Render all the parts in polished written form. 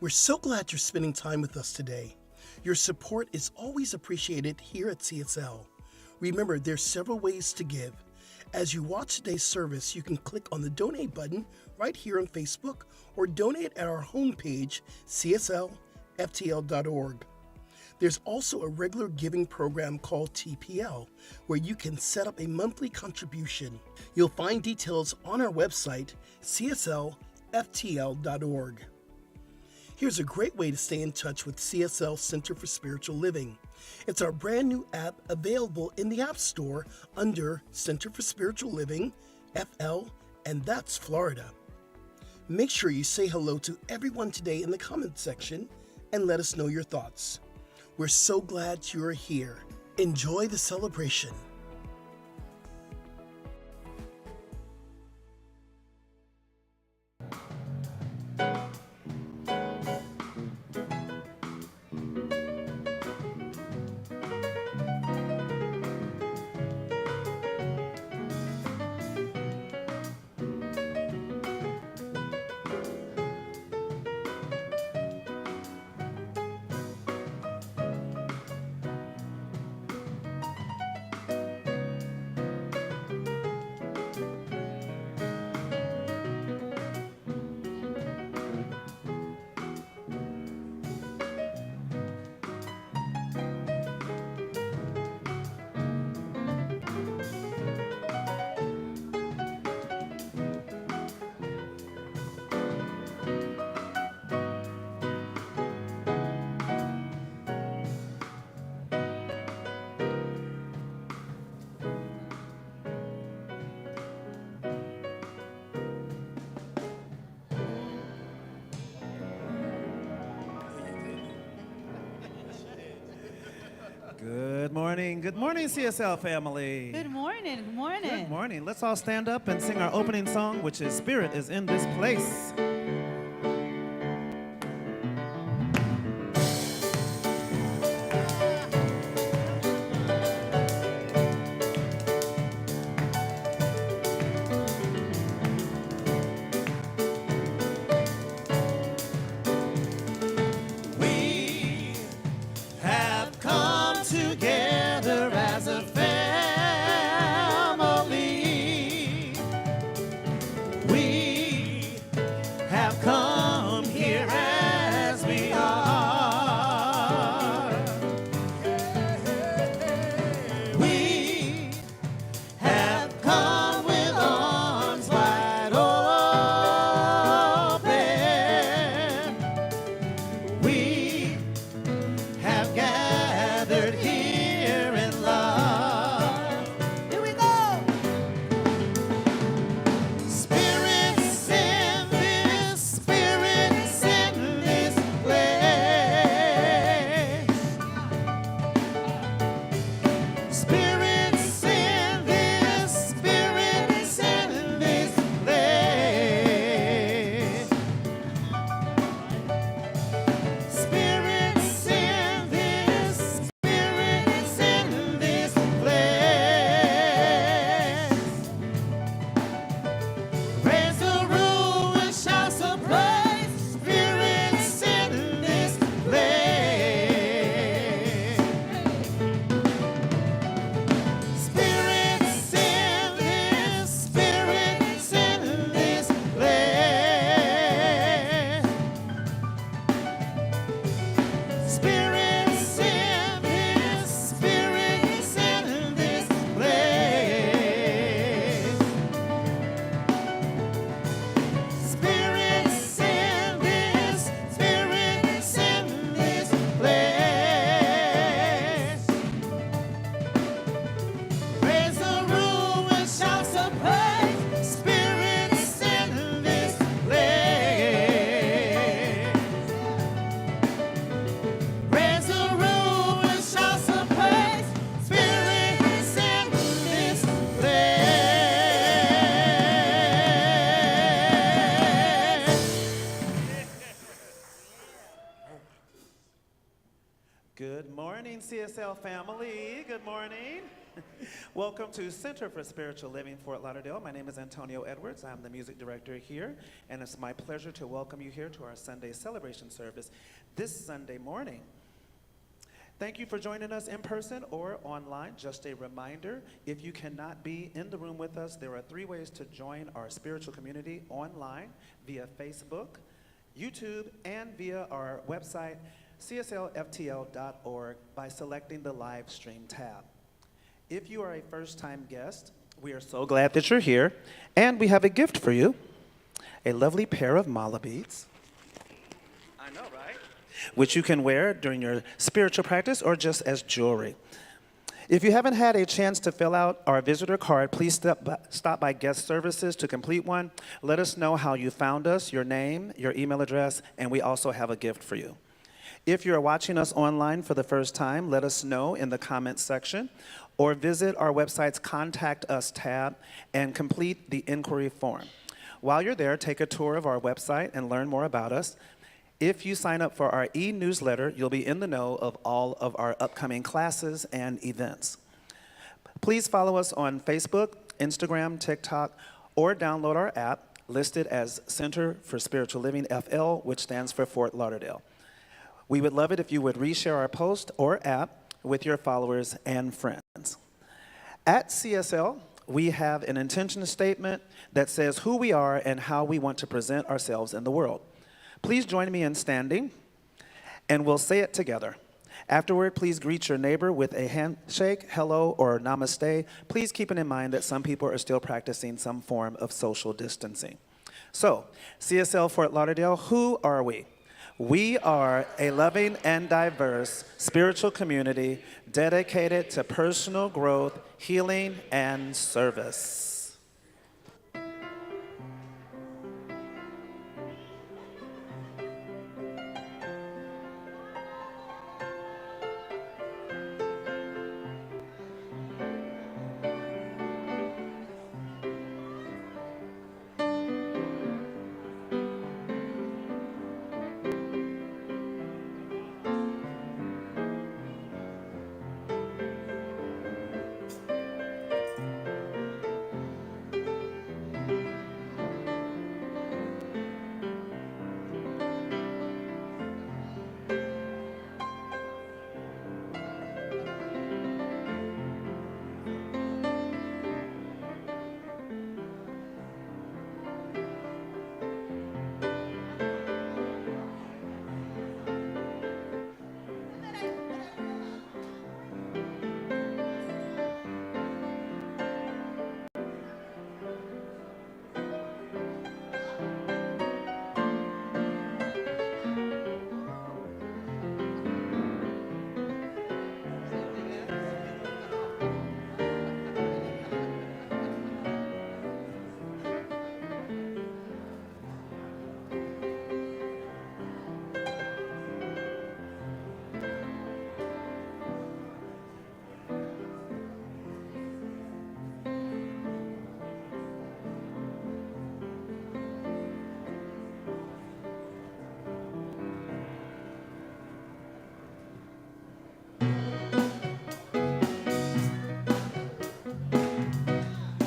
We're so glad you're spending time with us today. Your support is always appreciated here at CSL. Remember, there's several ways to give. As you watch today's service, you can click on the donate button right here on Facebook or donate at our homepage, cslftl.org. There's also a regular giving program called TPL, where you can set up a monthly contribution. You'll find details on our website, cslftl.org. Here's a great way to stay in touch with CSL Center for Spiritual Living. It's our brand new app available in the App Store under Center for Spiritual Living, FL, and that's Florida. Make sure you say hello to everyone today in the comments section and let us know your thoughts. We're so glad you're here. Enjoy the celebration. Good morning, CSL family. Good morning, good morning. Good morning. Let's all stand up and sing our opening song, which is Spirit is in this place. Good morning, CSL family. Good morning. Welcome to Center for Spiritual Living, Fort Lauderdale. My name is Antonio Edwards. I'm the music director here, and it's my pleasure to welcome you here to our Sunday celebration service this Sunday morning. Thank you for joining us in person or online. Just a reminder, if you cannot be in the room with us, there are 3 ways to join our spiritual community online via Facebook, YouTube, and via our website, cslftl.org, by selecting the live stream tab. If you are a first-time guest, we are so glad that you're here, and we have a gift for you, a lovely pair of mala beads. I know, right? Which you can wear during your spiritual practice or just as jewelry. If you haven't had a chance to fill out our visitor card, please stop by guest services to complete one. Let us know how you found us, your name, your email address, and we also have a gift for you. If you're watching us online for the first time, let us know in the comments section or visit our website's Contact Us tab and complete the inquiry form. While you're there, take a tour of our website and learn more about us. If you sign up for our e-newsletter, you'll be in the know of all of our upcoming classes and events. Please follow us on Facebook, Instagram, TikTok, or download our app listed as Center for Spiritual Living FL, which stands for Fort Lauderdale. We would love it if you would reshare our post or app with your followers and friends. At CSL, we have an intention statement that says who we are and how we want to present ourselves in the world. Please join me in standing, and we'll say it together. Afterward, please greet your neighbor with a handshake, hello, or namaste. Please keep in mind that some people are still practicing some form of social distancing. So, CSL Fort Lauderdale, who are we? We are a loving and diverse spiritual community dedicated to personal growth, healing, and service.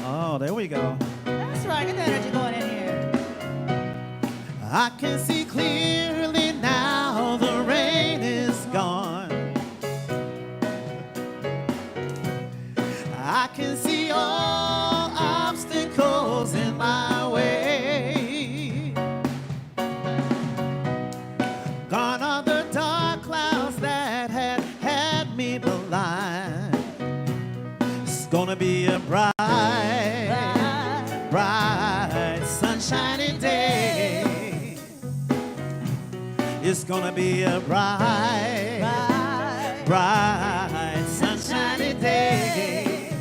Oh, there we go. That's right. Get the energy going in here. I can see clearly now the rain is gone. I can see all obstacles in my way. Gone are the dark clouds that had me blind. It's gonna be a bright sunshiny day. It's gonna be a bright sunshiny day.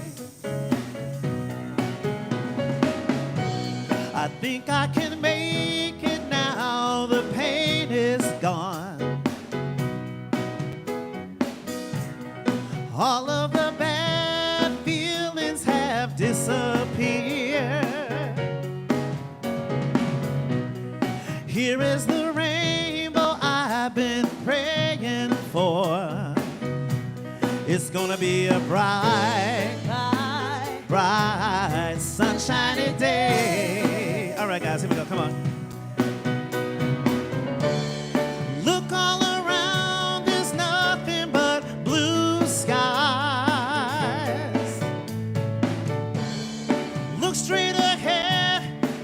I think I can make it now. The pain is gone. All of the bad feelings have disappeared. Here is the rainbow I've been praying for. It's gonna be a bright, Bright, bright, sunshiny day. All right, guys, here we go. Come on. Look all around, there's nothing but blue skies. Look straight ahead,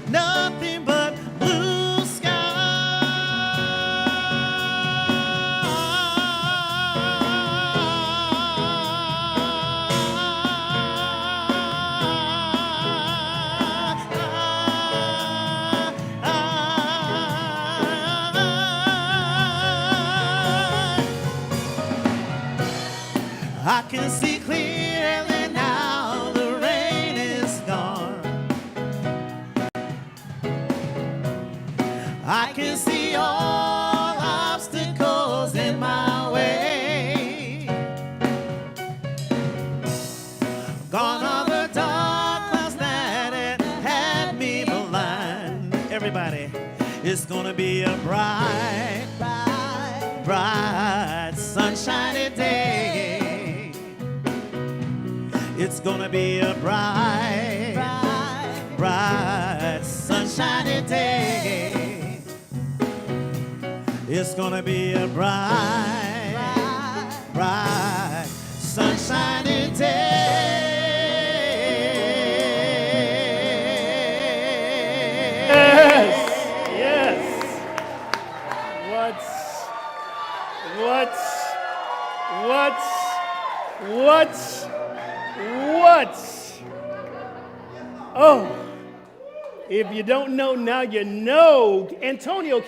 nothing but blue I can see clearly now, the rain is gone. I can see all obstacles in my way. Gone are the dark clouds that had me blind. Everybody, it's gonna be a bright, bright, bright, sunshiny day. It's gonna be a bright, bright, bright, sunshiny day. It's gonna be a bright, bright, bright, sunshiny day. Yes. What? Oh, if you don't know, now you know. Antonio,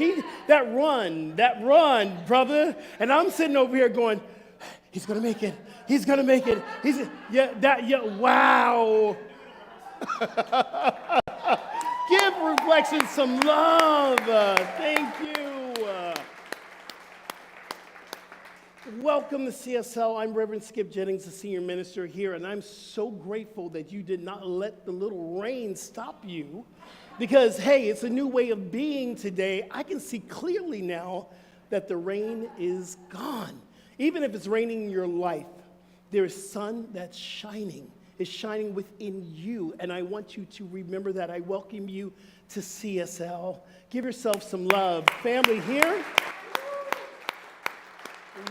that run, brother. And I'm sitting over here going, he's going to make it. Wow. Give Reflection some love. Thank you. Welcome to CSL. I'm Reverend Skip Jennings, the senior minister here, and I'm so grateful that you did not let the little rain stop you because, hey, it's a new way of being today. I can see clearly now that the rain is gone. Even if it's raining in your life, there is sun that's shining. It's shining within you, and I want you to remember that. I welcome you to CSL. Give yourself some love. Family here.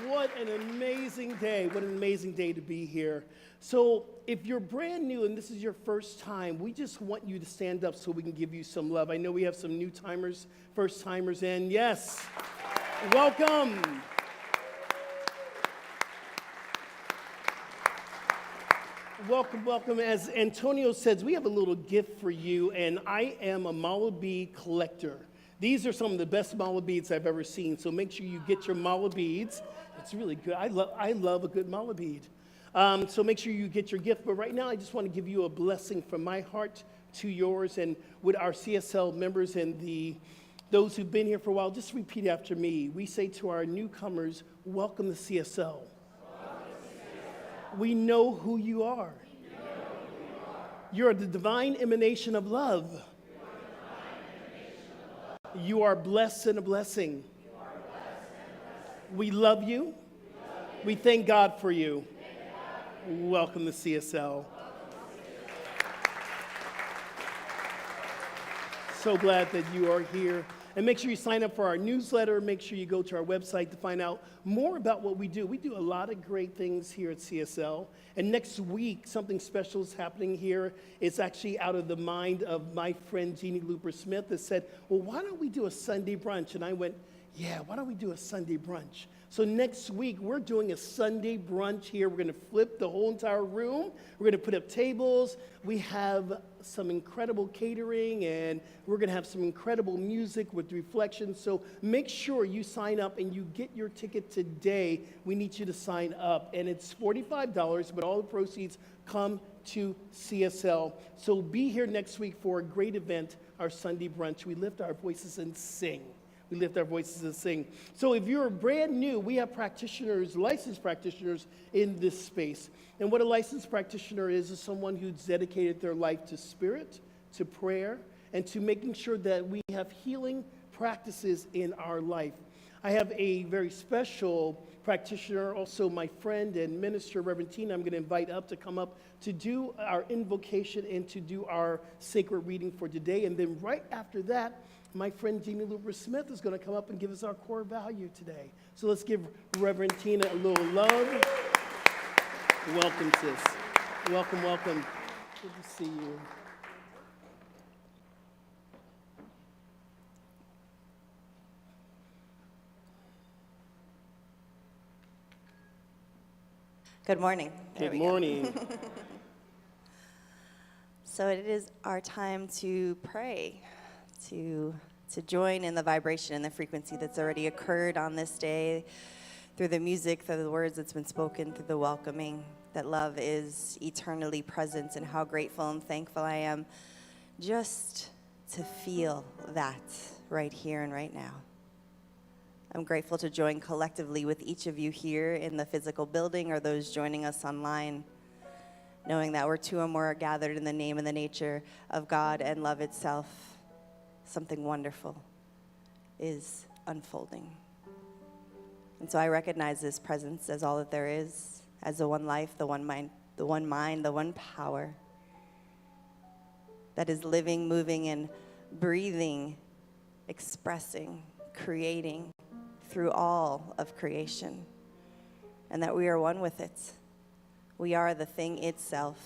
What an amazing day. What an amazing day to be here. So if you're brand new and this is your first time, we just want you to stand up so we can give you some love. I know we have some new timers, first timers in. Yes. Welcome. Welcome. As Antonio says, we have a little gift for you, and I am a mala bead collector. These are some of the best mala beads I've ever seen, so make sure you get your mala beads. It's really good. I love a good mala bead. So make sure you get your gift. But right now, I just want to give you a blessing from my heart to yours, and with our CSL members and those who've been here for a while, just repeat after me. We say to our newcomers, welcome to CSL. We know who you are. You're the divine emanation of love. You are blessed and a blessing. We love you. We thank God for you. Welcome to CSL. So glad that you are here. And make sure you sign up for our newsletter. Make sure you go to our website to find out more about what we do. We do a lot of great things here at CSL. And next week, something special is happening here. It's actually out of the mind of my friend Jeannie Looper Smith that said, well, why don't we do a Sunday brunch? And I went, yeah, why don't we do a Sunday brunch? So next week, we're doing a Sunday brunch here. We're going to flip the whole entire room. We're going to put up tables. We have some incredible catering, and we're going to have some incredible music with reflections. So make sure you sign up and you get your ticket today. We need you to sign up. And it's $45, but all the proceeds come to CSL. So be here next week for a great event, our Sunday brunch. We lift our voices and sing. We lift our voices and sing. So if you're brand new, we have practitioners, licensed practitioners in this space. And what a licensed practitioner is someone who's dedicated their life to spirit, to prayer, and to making sure that we have healing practices in our life. I have a very special practitioner, also my friend and minister, Reverend Tina, I'm going to invite up to come up to do our invocation and to do our sacred reading for today. And then right after that, my friend Jeannie Luber Smith is going to come up and give us our core value today. So let's give Reverend Tina a little love. Welcome, sis. Welcome, welcome. Good to see you. Good morning. There Good we go. morning. So it is our time to pray, to join in the vibration and the frequency that's already occurred on this day through the music, through the words that's been spoken, through the welcoming, that love is eternally present, and how grateful and thankful I am just to feel that right here and right now. I'm grateful to join collectively with each of you here in the physical building or those joining us online, knowing that where two or more are gathered in the name and the nature of God and love itself, something wonderful is unfolding. And so I recognize this presence as all that there is, as the one life, the one mind, the one power that is living, moving, and breathing, expressing, creating through all of creation, and that we are one with it. We are the thing itself,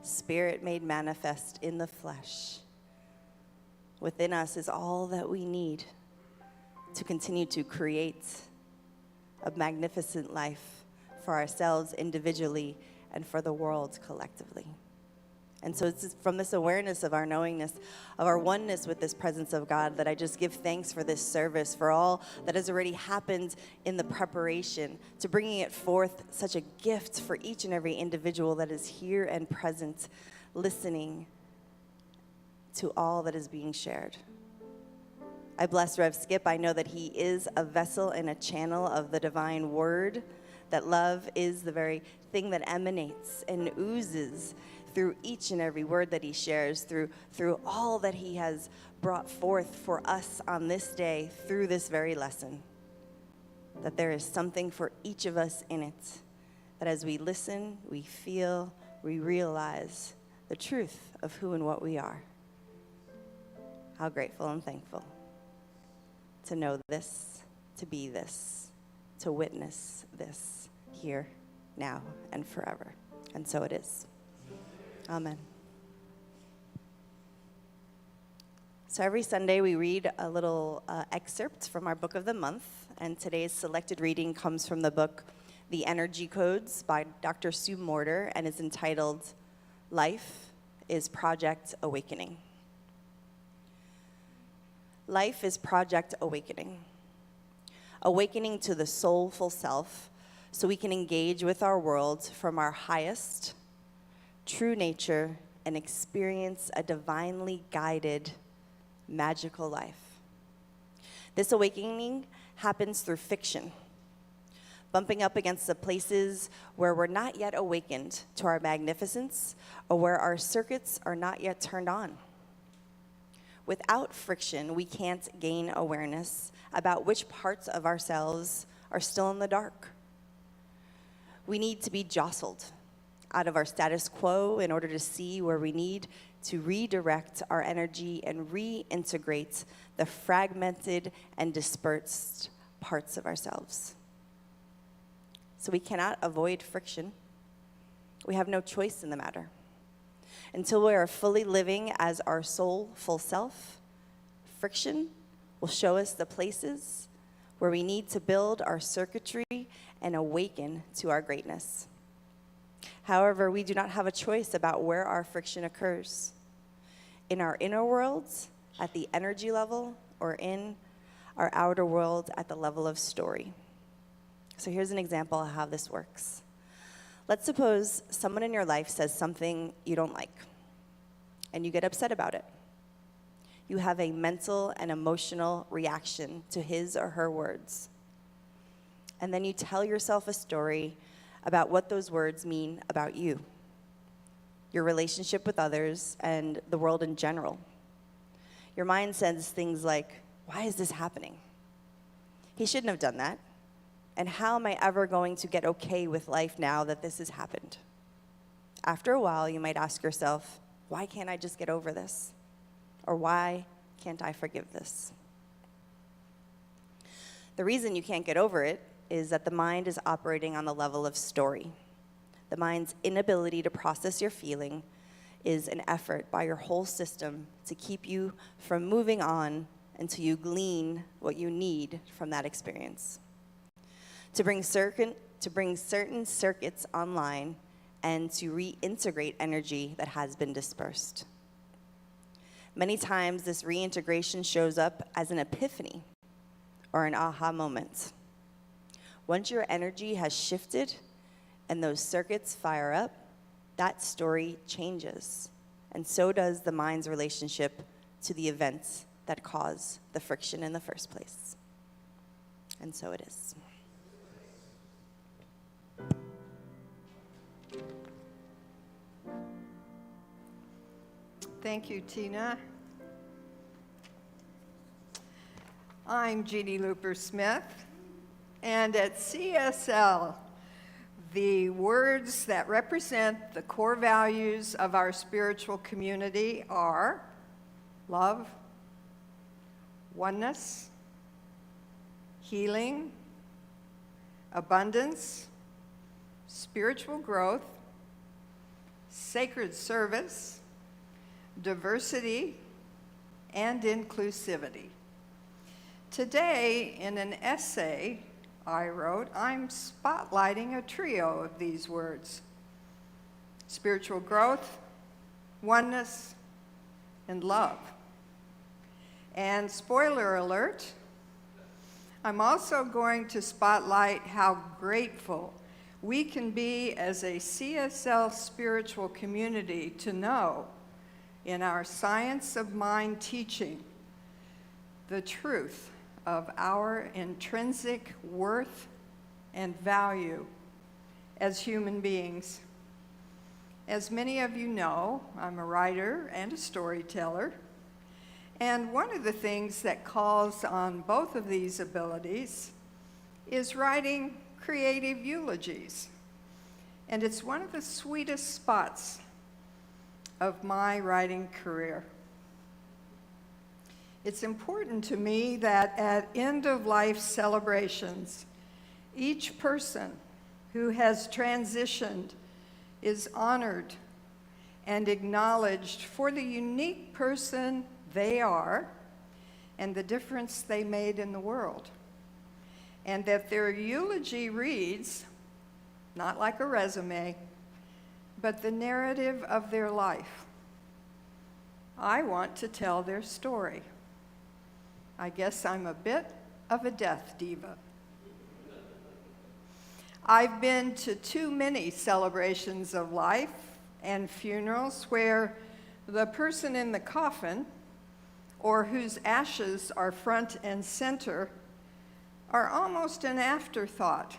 spirit made manifest in the flesh. Within us is all that we need to continue to create a magnificent life for ourselves individually and for the world collectively. And so it's from this awareness of our knowingness, of our oneness with this presence of God, that I just give thanks for this service, for all that has already happened in the preparation, to bringing it forth, such a gift for each and every individual that is here and present, listening to all that is being shared. I bless Rev Skip. I know that he is a vessel and a channel of the divine word, that love is the very thing that emanates and oozes through each and every word that he shares, through all that he has brought forth for us on this day through this very lesson. That there is something for each of us in it. That as we listen, we feel, we realize the truth of who and what we are. How grateful and thankful to know this, to be this, to witness this here, now, and forever. And so it is. Amen. So every Sunday we read a little excerpt from our book of the month, and today's selected reading comes from the book The Energy Codes by Dr. Sue Morter, and is entitled Life is Project Awakening. Life is Project Awakening. Awakening to the soulful self so we can engage with our world from our highest, true nature, and experience a divinely guided, magical life. This awakening happens through fiction, bumping up against the places where we're not yet awakened to our magnificence, or where our circuits are not yet turned on. Without friction, we can't gain awareness about which parts of ourselves are still in the dark. We need to be jostled out of our status quo in order to see where we need to redirect our energy and reintegrate the fragmented and dispersed parts of ourselves. So we cannot avoid friction. We have no choice in the matter. Until we are fully living as our soulful self, friction will show us the places where we need to build our circuitry and awaken to our greatness. However, we do not have a choice about where our friction occurs. In our inner worlds, at the energy level, or in our outer world at the level of story. So here's an example of how this works. Let's suppose someone in your life says something you don't like, and you get upset about it. You have a mental and emotional reaction to his or her words. And then you tell yourself a story about what those words mean about you, your relationship with others, and the world in general. Your mind says things like, why is this happening? He shouldn't have done that. And how am I ever going to get okay with life now that this has happened? After a while, you might ask yourself, why can't I just get over this? Or why can't I forgive this? The reason you can't get over it is that the mind is operating on the level of story. The mind's inability to process your feeling is an effort by your whole system to keep you from moving on until you glean what you need from that experience. To bring certain circuits online and to reintegrate energy that has been dispersed. Many times, this reintegration shows up as an epiphany or an aha moment. Once your energy has shifted and those circuits fire up, that story changes. And so does the mind's relationship to the events that cause the friction in the first place. And so it is. Thank you, Tina. I'm Jeannie Looper-Smith, and at CSL, the words that represent the core values of our spiritual community are love, oneness, healing, abundance, spiritual growth, sacred service, diversity, and inclusivity. Today, in an essay I wrote, I'm spotlighting a trio of these words: spiritual growth, oneness, and love. And spoiler alert, I'm also going to spotlight how grateful we can be as a CSL spiritual community to know in our Science of Mind teaching the truth of our intrinsic worth and value as human beings. As many of you know, I'm a writer and a storyteller, and one of the things that calls on both of these abilities is writing creative eulogies. And it's one of the sweetest spots of my writing career. It's important to me that at end-of-life celebrations, each person who has transitioned is honored and acknowledged for the unique person they are and the difference they made in the world. And that their eulogy reads, not like a resume, but the narrative of their life. I want to tell their story. I guess I'm a bit of a death diva. I've been to too many celebrations of life and funerals where the person in the coffin, or whose ashes are front and center, are almost an afterthought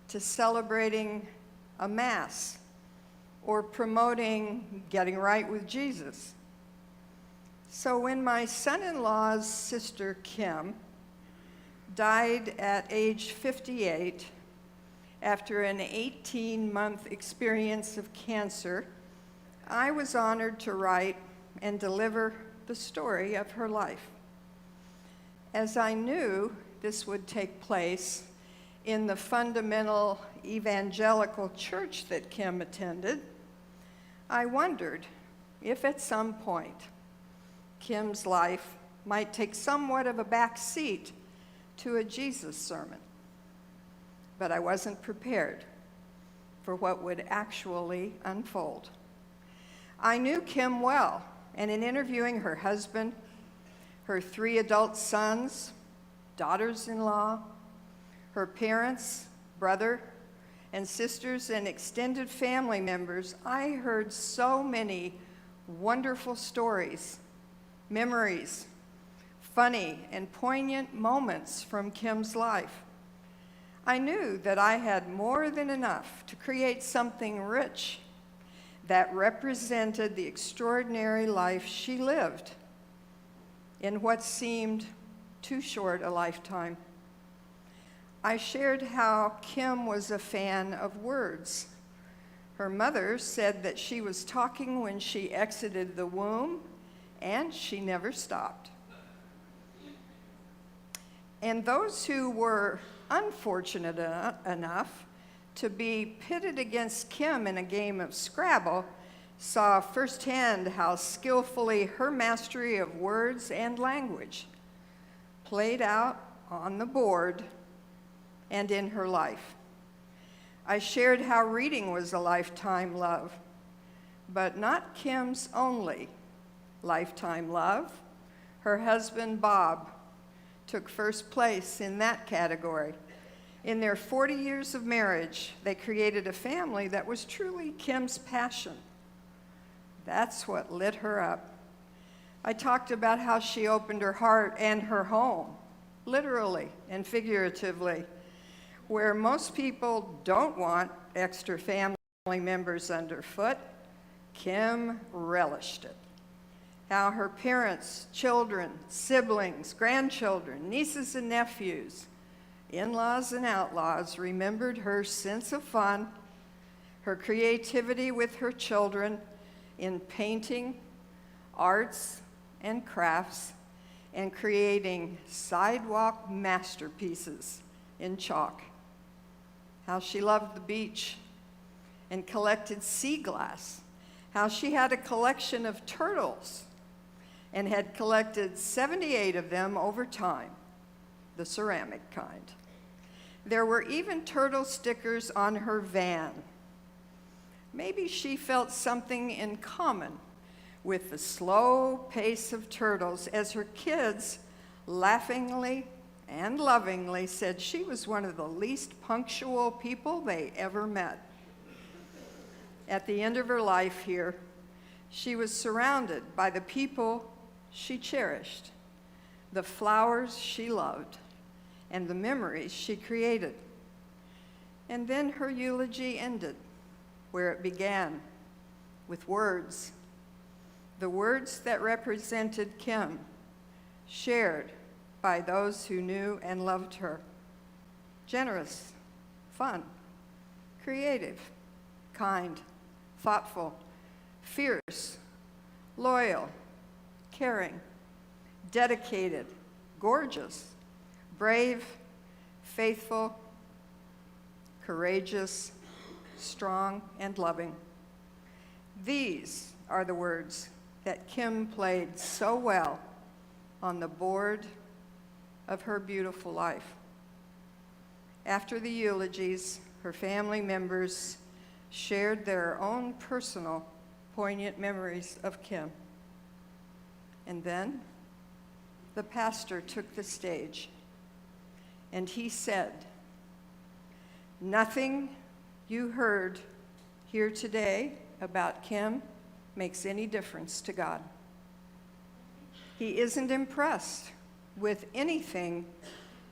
to celebrating a mass or promoting getting right with Jesus. So when my son-in-law's sister, Kim, died at age 58 after an 18-month experience of cancer, I was honored to write and deliver the story of her life. As I knew this would take place in the fundamental evangelical church that Kim attended, I wondered if at some point Kim's life might take somewhat of a back seat to a Jesus sermon. But I wasn't prepared for what would actually unfold. I knew Kim well, and in interviewing her husband, her 3 adult sons, daughters-in-law, her parents, brother, and sisters, and extended family members, I heard so many wonderful stories, memories, funny and poignant moments from Kim's life. I knew that I had more than enough to create something rich that represented the extraordinary life she lived in what seemed too short a lifetime. I shared how Kim was a fan of words. Her mother said that she was talking when she exited the womb, and she never stopped. And those who were unfortunate enough to be pitted against Kim in a game of Scrabble saw firsthand how skillfully her mastery of words and language played out on the board and in her life. I shared how reading was a lifetime love, but not Kim's only lifetime love. Her husband, Bob, took first place in that category. In their 40 years of marriage, they created a family that was truly Kim's passion. That's what lit her up. I talked about how she opened her heart and her home, literally and figuratively, where most people don't want extra family members underfoot. Kim relished it. How her parents, children, siblings, grandchildren, nieces and nephews, in-laws and outlaws remembered her sense of fun, her creativity with her children in painting, arts, and crafts, and creating sidewalk masterpieces in chalk. How she loved the beach and collected sea glass. How she had a collection of turtles and had collected 78 of them over time, the ceramic kind. There were even turtle stickers on her van. Maybe she felt something in common with the slow pace of turtles as her kids laughingly and lovingly said she was one of the least punctual people they ever met. At the end of her life here, she was surrounded by the people she cherished, the flowers she loved, and the memories she created. And then her eulogy ended where it began, with words. The words that represented Kim, shared by those who knew and loved her. Generous, fun, creative, kind, thoughtful, fierce, loyal, caring, dedicated, gorgeous, brave, faithful, courageous, strong, and loving. These are the words that Kim played so well on the board of her beautiful life. After the eulogies, her family members shared their own personal, poignant memories of Kim. And then the pastor took the stage, and he said, "Nothing you heard here today about Kim makes any difference to God. He isn't impressed with anything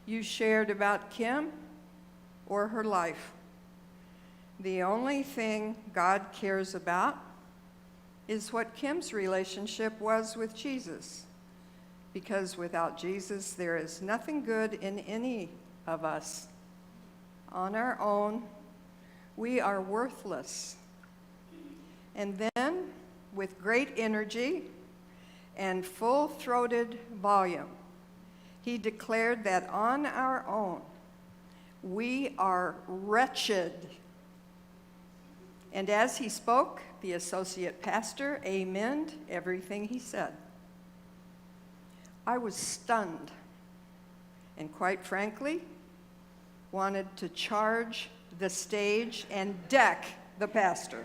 you shared about Kim or her life. The only thing God cares about is what Kim's relationship was with Jesus, because without Jesus, there is nothing good in any of us. On our own, we are worthless." And then, with great energy and full-throated volume, he declared that on our own, we are wretched. And as he spoke, the associate pastor amened everything he said. I was stunned, and quite frankly, wanted to charge the stage and deck the pastor.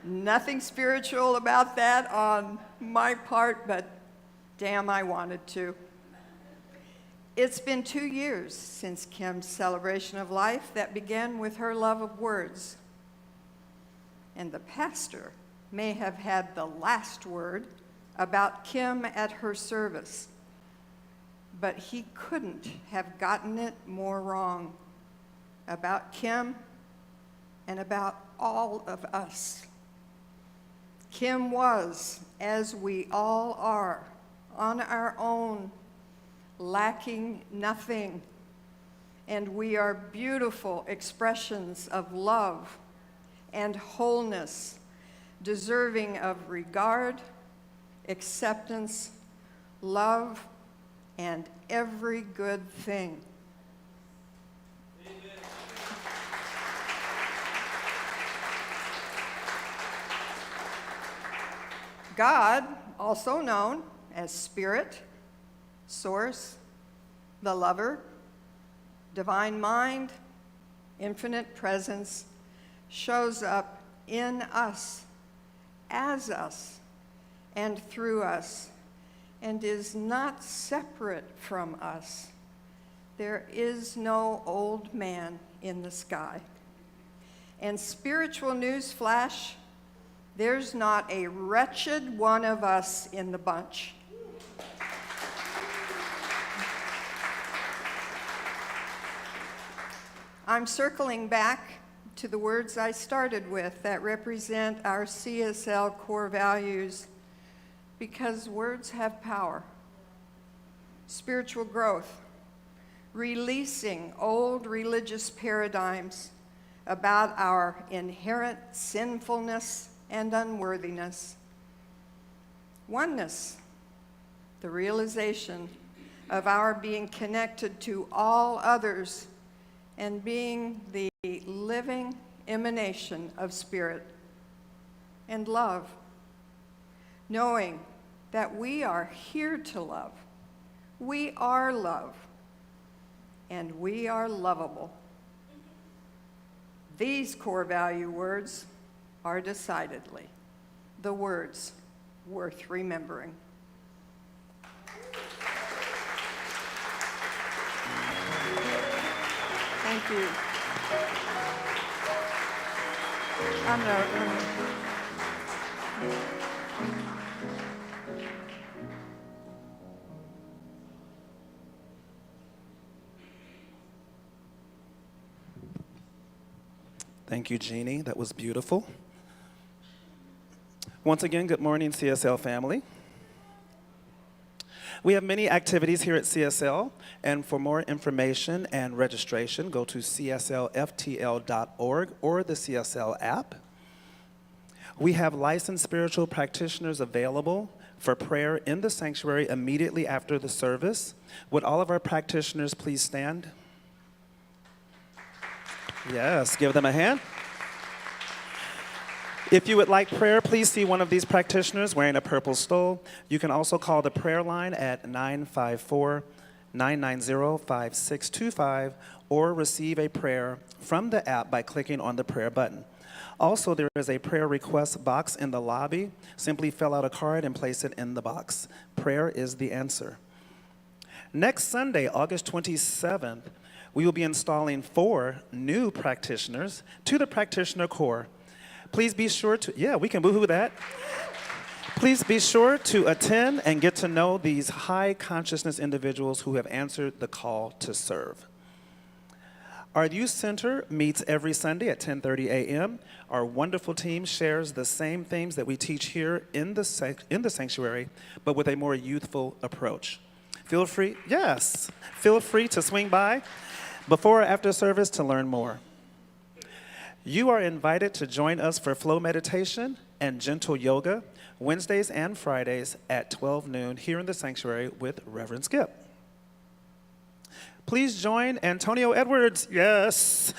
Nothing spiritual about that on my part, but damn, I wanted to. It's been 2 years since Kim's celebration of life that began with her love of words. And the pastor may have had the last word about Kim at her service, but he couldn't have gotten it more wrong about Kim and about all of us. Kim was, as we all are, on our own, lacking nothing. And we are beautiful expressions of love and wholeness, deserving of regard, acceptance, love, and every good thing. God, also known as Spirit, Source, the Lover, Divine Mind, Infinite Presence, shows up in us, as us, and through us, and is not separate from us. There is no old man in the sky. And spiritual news flash, there's not a wretched one of us in the bunch. I'm circling back to the words I started with that represent our CSL core values, because words have power. Spiritual growth, releasing old religious paradigms about our inherent sinfulness and unworthiness. Oneness, the realization of our being connected to all others and being the living emanation of Spirit. And love, knowing that we are here to love. We are love, and we are lovable. These core value words are decidedly the words worth remembering. Thank you. Thank you, Jeannie. That was beautiful. Once again, good morning, CSL family. We have many activities here at CSL, and for more information and registration, go to cslftl.org or the CSL app. We have licensed spiritual practitioners available for prayer in the sanctuary immediately after the service. Would all of our practitioners please stand? Yes, give them a hand. If you would like prayer, please see one of these practitioners wearing a purple stole. You can also call the prayer line at 954-990-5625 or receive a prayer from the app by clicking on the prayer button. Also, there is a prayer request box in the lobby. Simply fill out a card and place it in the box. Prayer is the answer. Next Sunday, August 27th, we will be installing 4 new practitioners to the practitioner corps. Please be sure to, we can woohoo that. Please be sure to attend and get to know these high consciousness individuals who have answered the call to serve. Our youth center meets every Sunday at 10:30 a.m. Our wonderful team shares the same themes that we teach here in the sanctuary, but with a more youthful approach. Feel free to swing by before or after service to learn more. You are invited to join us for flow meditation and gentle yoga Wednesdays and Fridays at 12 noon here in the sanctuary with Reverend Skip. Please join Antonio Edwards, yes,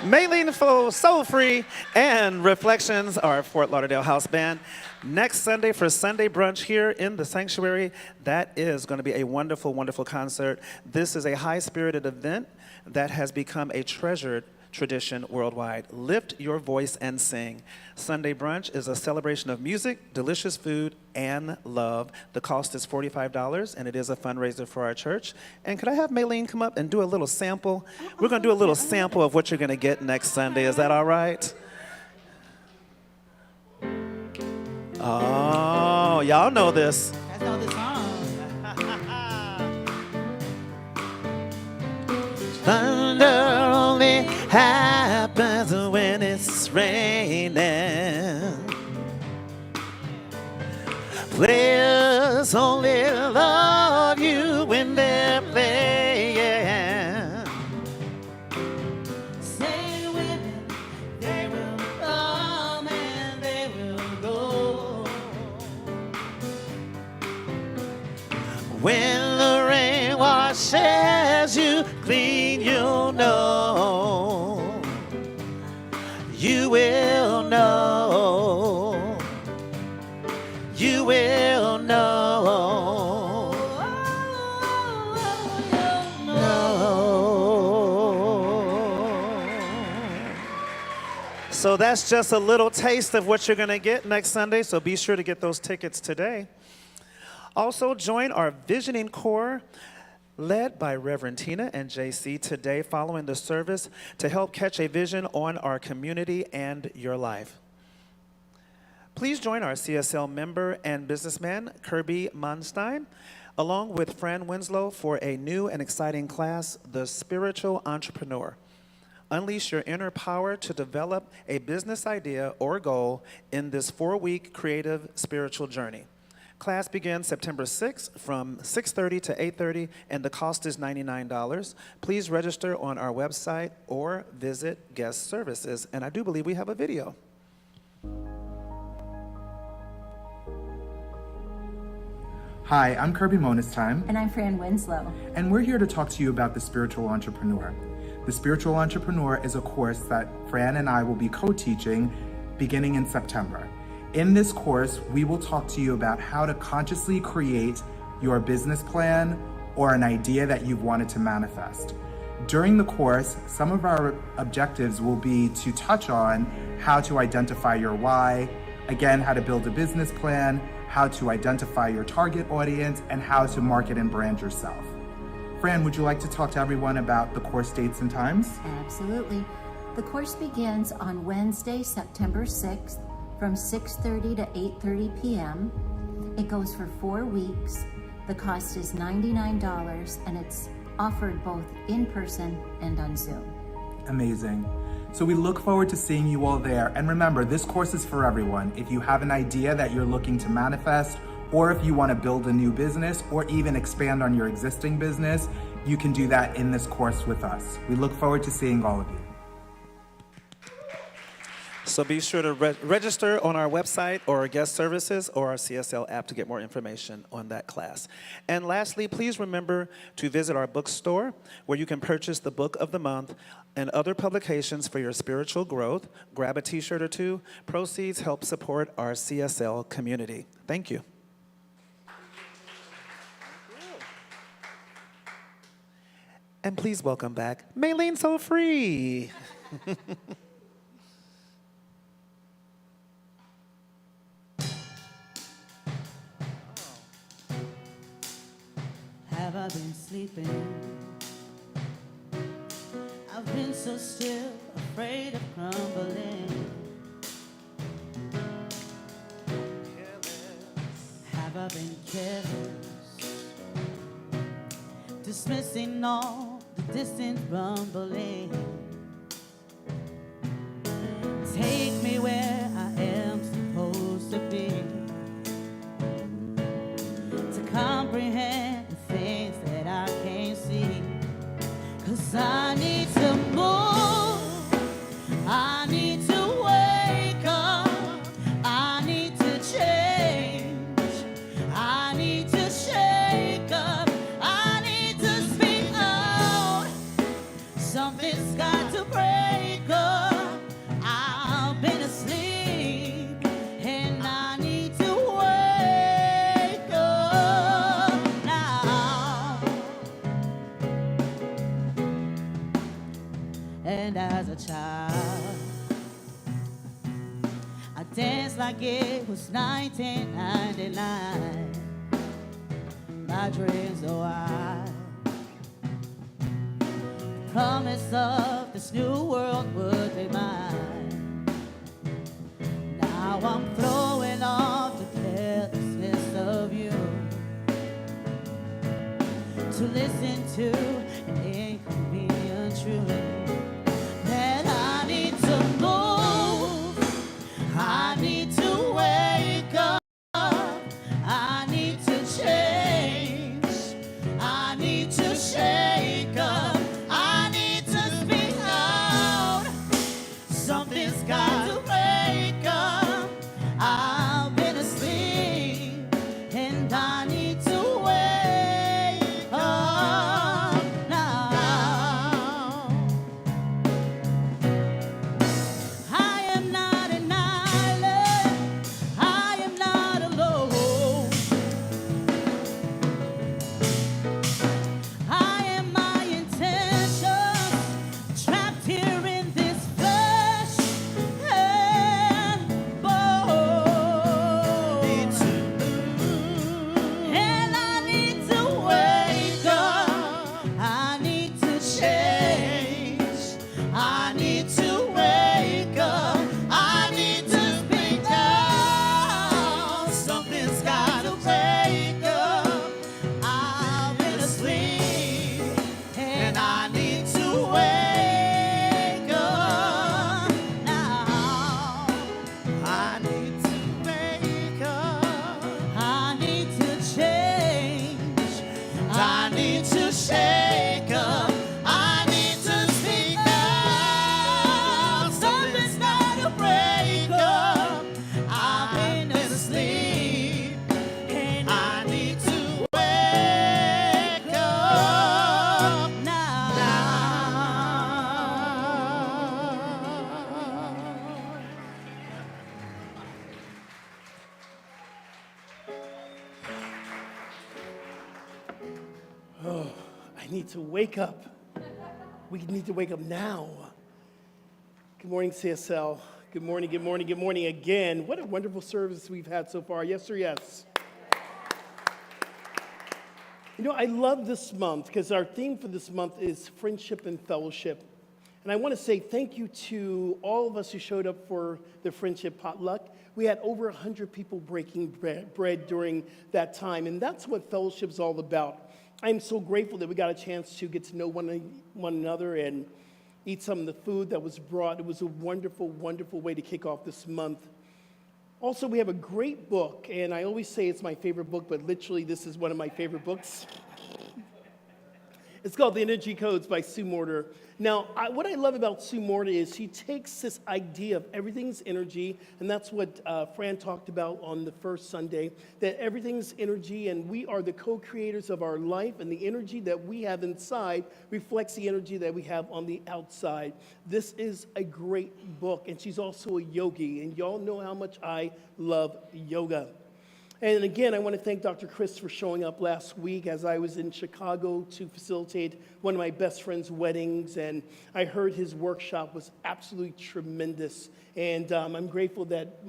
Maylene Fo, Soul Free, and Reflections, our Fort Lauderdale house band. Next Sunday for Sunday brunch here in the sanctuary. That is going to be a wonderful, wonderful concert. This is a high-spirited event that has become a treasured tradition worldwide. Lift your voice and sing. Sunday brunch is a celebration of music, delicious food, and love. The cost is $45, and it is a fundraiser for our church. And could I have Maylene come up and do a little sample? We're going to do a little sample of what you're going to get next Sunday. Is that all right? Oh, y'all know this. I know the song. Thunder only happens when it's raining. Players only love you when they're playing. Say women, they will come and they will go. When the rain washes you clean, you'll know. You will know. You will know. So that's just a little taste of what you're going to get next Sunday, so be sure to get those tickets today. Also, join our Visioning Corps, led by Reverend Tina and JC today following the service to help catch a vision on our community and your life. Please join our CSL member and businessman, Kirby Monstein, along with Fran Winslow for a new and exciting class, The Spiritual Entrepreneur. Unleash your inner power to develop a business idea or goal in this 4-week creative spiritual journey. Class begins September 6th from 6:30 to 8:30, and the cost is $99. Please register on our website or visit guest services. And I do believe we have a video. Hi, I'm Kirby Monestime, And I'm Fran Winslow. and we're here to talk to you about The Spiritual Entrepreneur. The Spiritual Entrepreneur is a course that Fran and I will be co-teaching beginning in September. In this course, we will talk to you about how to consciously create your business plan or an idea that you've wanted to manifest. During the course, some of our objectives will be to touch on how to identify your why, again, how to build a business plan, how to identify your target audience, and how to market and brand yourself. Fran, would you like to talk to everyone about the course dates and times? Absolutely. The course begins on Wednesday, September 6th from 6:30 to 8:30 p.m. It goes for 4 weeks. The cost is $99 and it's offered both in person and on Zoom. Amazing. So we look forward to seeing you all there. And remember, this course is for everyone. If you have an idea that you're looking to manifest, or if you want to build a new business or even expand on your existing business, you can do that in this course with us. We look forward to seeing all of you. So be sure to register on our website or our guest services or our CSL app to get more information on that class. And lastly, please remember to visit our bookstore where you can purchase the book of the month and other publications for your spiritual growth. Grab a t-shirt or two. Proceeds help support our CSL community. Thank you. And please welcome back Maylene So Free. Have I been sleeping? I've been so still, afraid of crumbling. Have I been careless? Dismissing all the distant rumbling. Take me where I am supposed to be, to comprehend the things that I can't see. 'Cause I need to move, I need to wake up, I need to change, I need to shake up, I need to speak out. Something's got to break up. I've been asleep and I need to wake up now. And as a child, I danced like it was 1999. My dreams are wild. The promise of this new world would be mine. Now I'm throwing off the carelessness of you to listen to an inconvenient truth. That I need to move, I need to wake up, and I need to wake up now. I am not an island, I am not alone. I am my intentions, trapped here in this flesh and bone. And I need to wake up. I need to change. I need to wake up. I need to speak now. Something's gotta wake up. I've been asleep, and I need to wake up now. I need to wake up. I need to change. I need to shake up. I need to speak now. Something's gotta break up. I've been asleep, and I need to wake up now. I need to wake up. We need to wake up now. Good morning, CSL. Good morning, good morning, good morning again. What a wonderful service we've had so far. Yes or yes? You know, I love this month because our theme for this month is friendship and fellowship. And I want to say thank you to all of us who showed up for the friendship potluck. We had over 100 people breaking bread during that time, and that's what fellowship's all about. I'm so grateful that we got a chance to get to know one another and eat some of the food that was brought. It was a wonderful, wonderful way to kick off this month. Also, we have a great book, and I always say it's my favorite book, but literally this is one of my favorite books. It's called The Energy Codes by Sue Morter. Now, what I love about Sue Morter is she takes this idea of everything's energy, and that's what Fran talked about on the first Sunday, that everything's energy, and we are the co-creators of our life, and the energy that we have inside reflects the energy that we have on the outside. This is a great book, and she's also a yogi, and y'all know how much I love yoga. And again, I want to thank Dr. Chris for showing up last week as I was in Chicago to facilitate one of my best friend's weddings, and I heard his workshop was absolutely tremendous. And I'm grateful that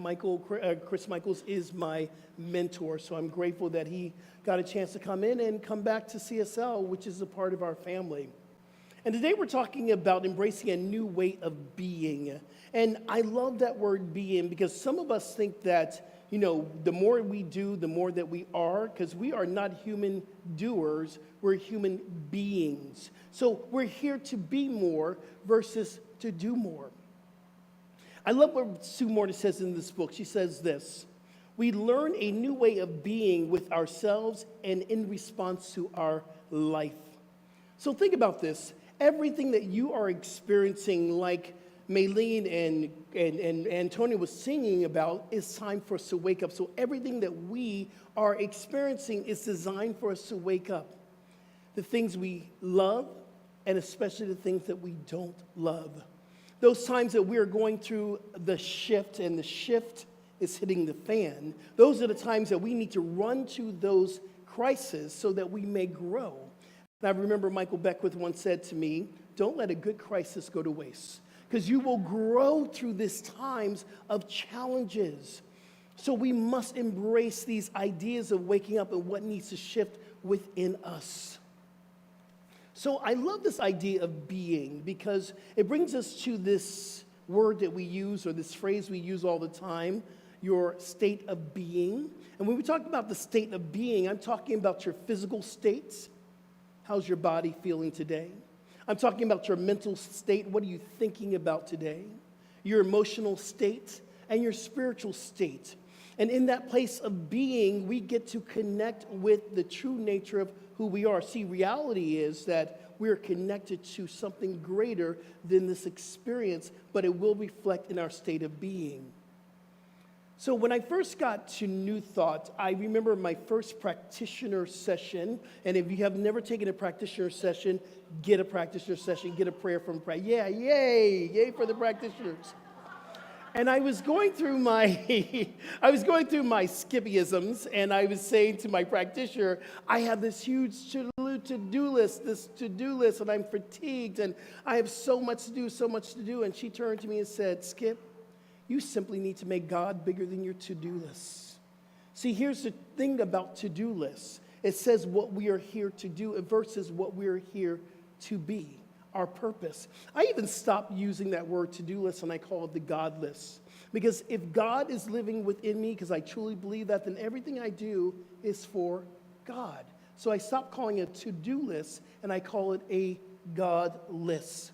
Chris Michaels is my mentor, so I'm grateful that he got a chance to come in and come back to CSL, which is a part of our family. And today we're talking about embracing a new way of being. And I love that word being because some of us think that, you know, the more we do, the more that we are, because we are not human doers, we're human beings. So we're here to be more versus to do more. I love what Sue Morter says in this book. She says this: we learn a new way of being with ourselves and in response to our life. So think about this. Everything that you are experiencing, like Maylene and Antonio was singing about, is time for us to wake up. So everything that we are experiencing is designed for us to wake up. The things we love, and especially the things that we don't love. Those times that we are going through the shift, and the shift is hitting the fan, those are the times that we need to run to those crises so that we may grow. And I remember Michael Beckwith once said to me, don't let a good crisis go to waste, because you will grow through these times of challenges. So we must embrace these ideas of waking up and what needs to shift within us. So I love this idea of being because it brings us to this word that we use, or this phrase we use all the time, your state of being. And when we talk about the state of being, I'm talking about your physical states. How's your body feeling today? I'm talking about your mental state. What are you thinking about today? Your emotional state and your spiritual state. And in that place of being, we get to connect with the true nature of who we are. See, reality is that we're connected to something greater than this experience, but it will reflect in our state of being. So when I first got to New Thought, I remember my first practitioner session. And if you have never taken a practitioner session, get a practitioner session, get a prayer from prayer. Yeah, yay for the practitioners. And I was going through my Skippyisms, and I was saying to my practitioner, I have this huge to-do list, and I'm fatigued, and I have so much to do. And she turned to me and said, Skip, you simply need to make God bigger than your to-do list. See, here's the thing about to-do lists. It says what we are here to do versus what we're here to be. Our purpose. I even stopped using that word to-do list and I call it the God list. Because if God is living within me, because I truly believe that, then everything I do is for God. So I stopped calling it a to-do list and I call it a God list.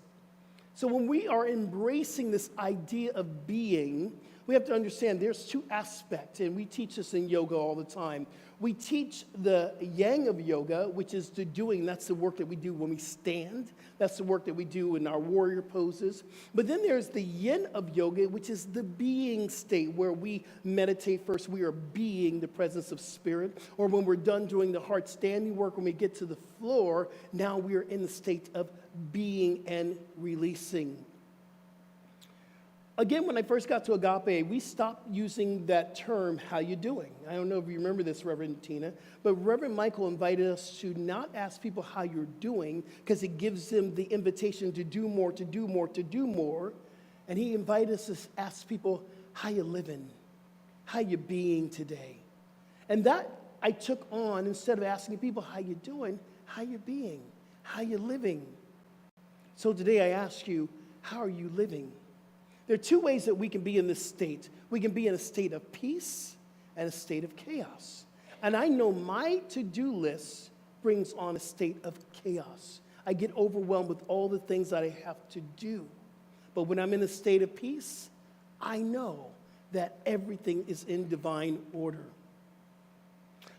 So when we are embracing this idea of being, we have to understand there's two aspects, and we teach this in yoga all the time. We teach the yang of yoga, which is the doing. That's the work that we do when we stand. That's the work that we do in our warrior poses. But then there's the yin of yoga, which is the being state, where we meditate first. We are being the presence of spirit. Or when we're done doing the heart standing work, when we get to the floor, now we are in the state of being and releasing. Again, when I first got to Agape, we stopped using that term, how you doing? I don't know if you remember this, Reverend Tina, but Reverend Michael invited us to not ask people how you're doing, because it gives them the invitation to do more, to do more, to do more. And he invited us to ask people, how you living? How you being today? And that I took on, instead of asking people, how you doing? How you being? How you living? So today I ask you, how are you living? There are two ways that we can be in this state. We can be in a state of peace and a state of chaos. And I know my to-do list brings on a state of chaos. I get overwhelmed with all the things that I have to do. But when I'm in a state of peace, I know that everything is in divine order.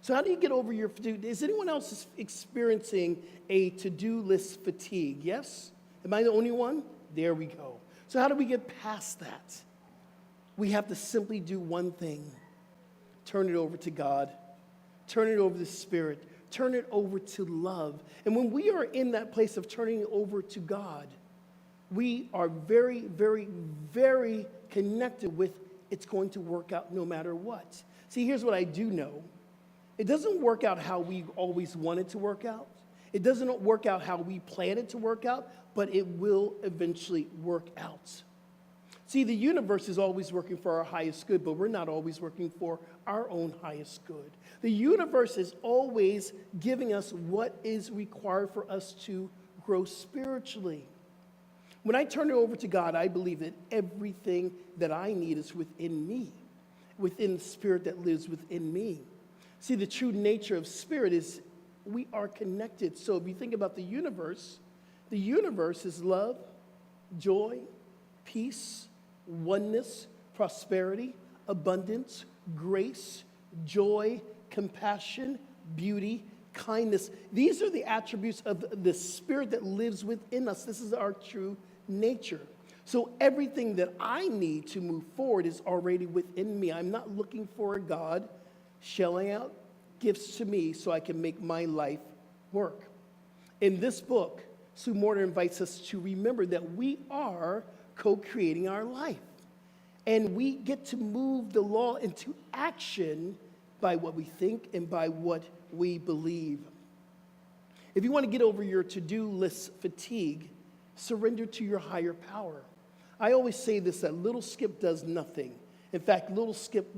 So how do you get over your fatigue? Is anyone else experiencing a to-do list fatigue? Yes? Am I the only one? There we go. So how do we get past that? We have to simply do one thing. Turn it over to God. Turn it over to Spirit. Turn it over to love. And when we are in that place of turning it over to God, we are very, very, very connected with it's going to work out no matter what. See, here's what I do know. It doesn't work out how we always want it to work out. It doesn't work out how we plan it to work out, but it will eventually work out. See, the universe is always working for our highest good, but we're not always working for our own highest good. The universe is always giving us what is required for us to grow spiritually. When I turn it over to God, I believe that everything that I need is within me, within the spirit that lives within me. See, the true nature of spirit is we are connected. So if you think about the universe is love, joy, peace, oneness, prosperity, abundance, grace, joy, compassion, beauty, kindness. These are the attributes of the spirit that lives within us. This is our true nature. So everything that I need to move forward is already within me. I'm not looking for a God shelling out gifts to me so I can make my life work. In this book, Sue Morter invites us to remember that we are co-creating our life. And we get to move the law into action by what we think and by what we believe. If you want to get over your to-do list fatigue, surrender to your higher power. I always say this, that little Skip does nothing. In fact, little Skip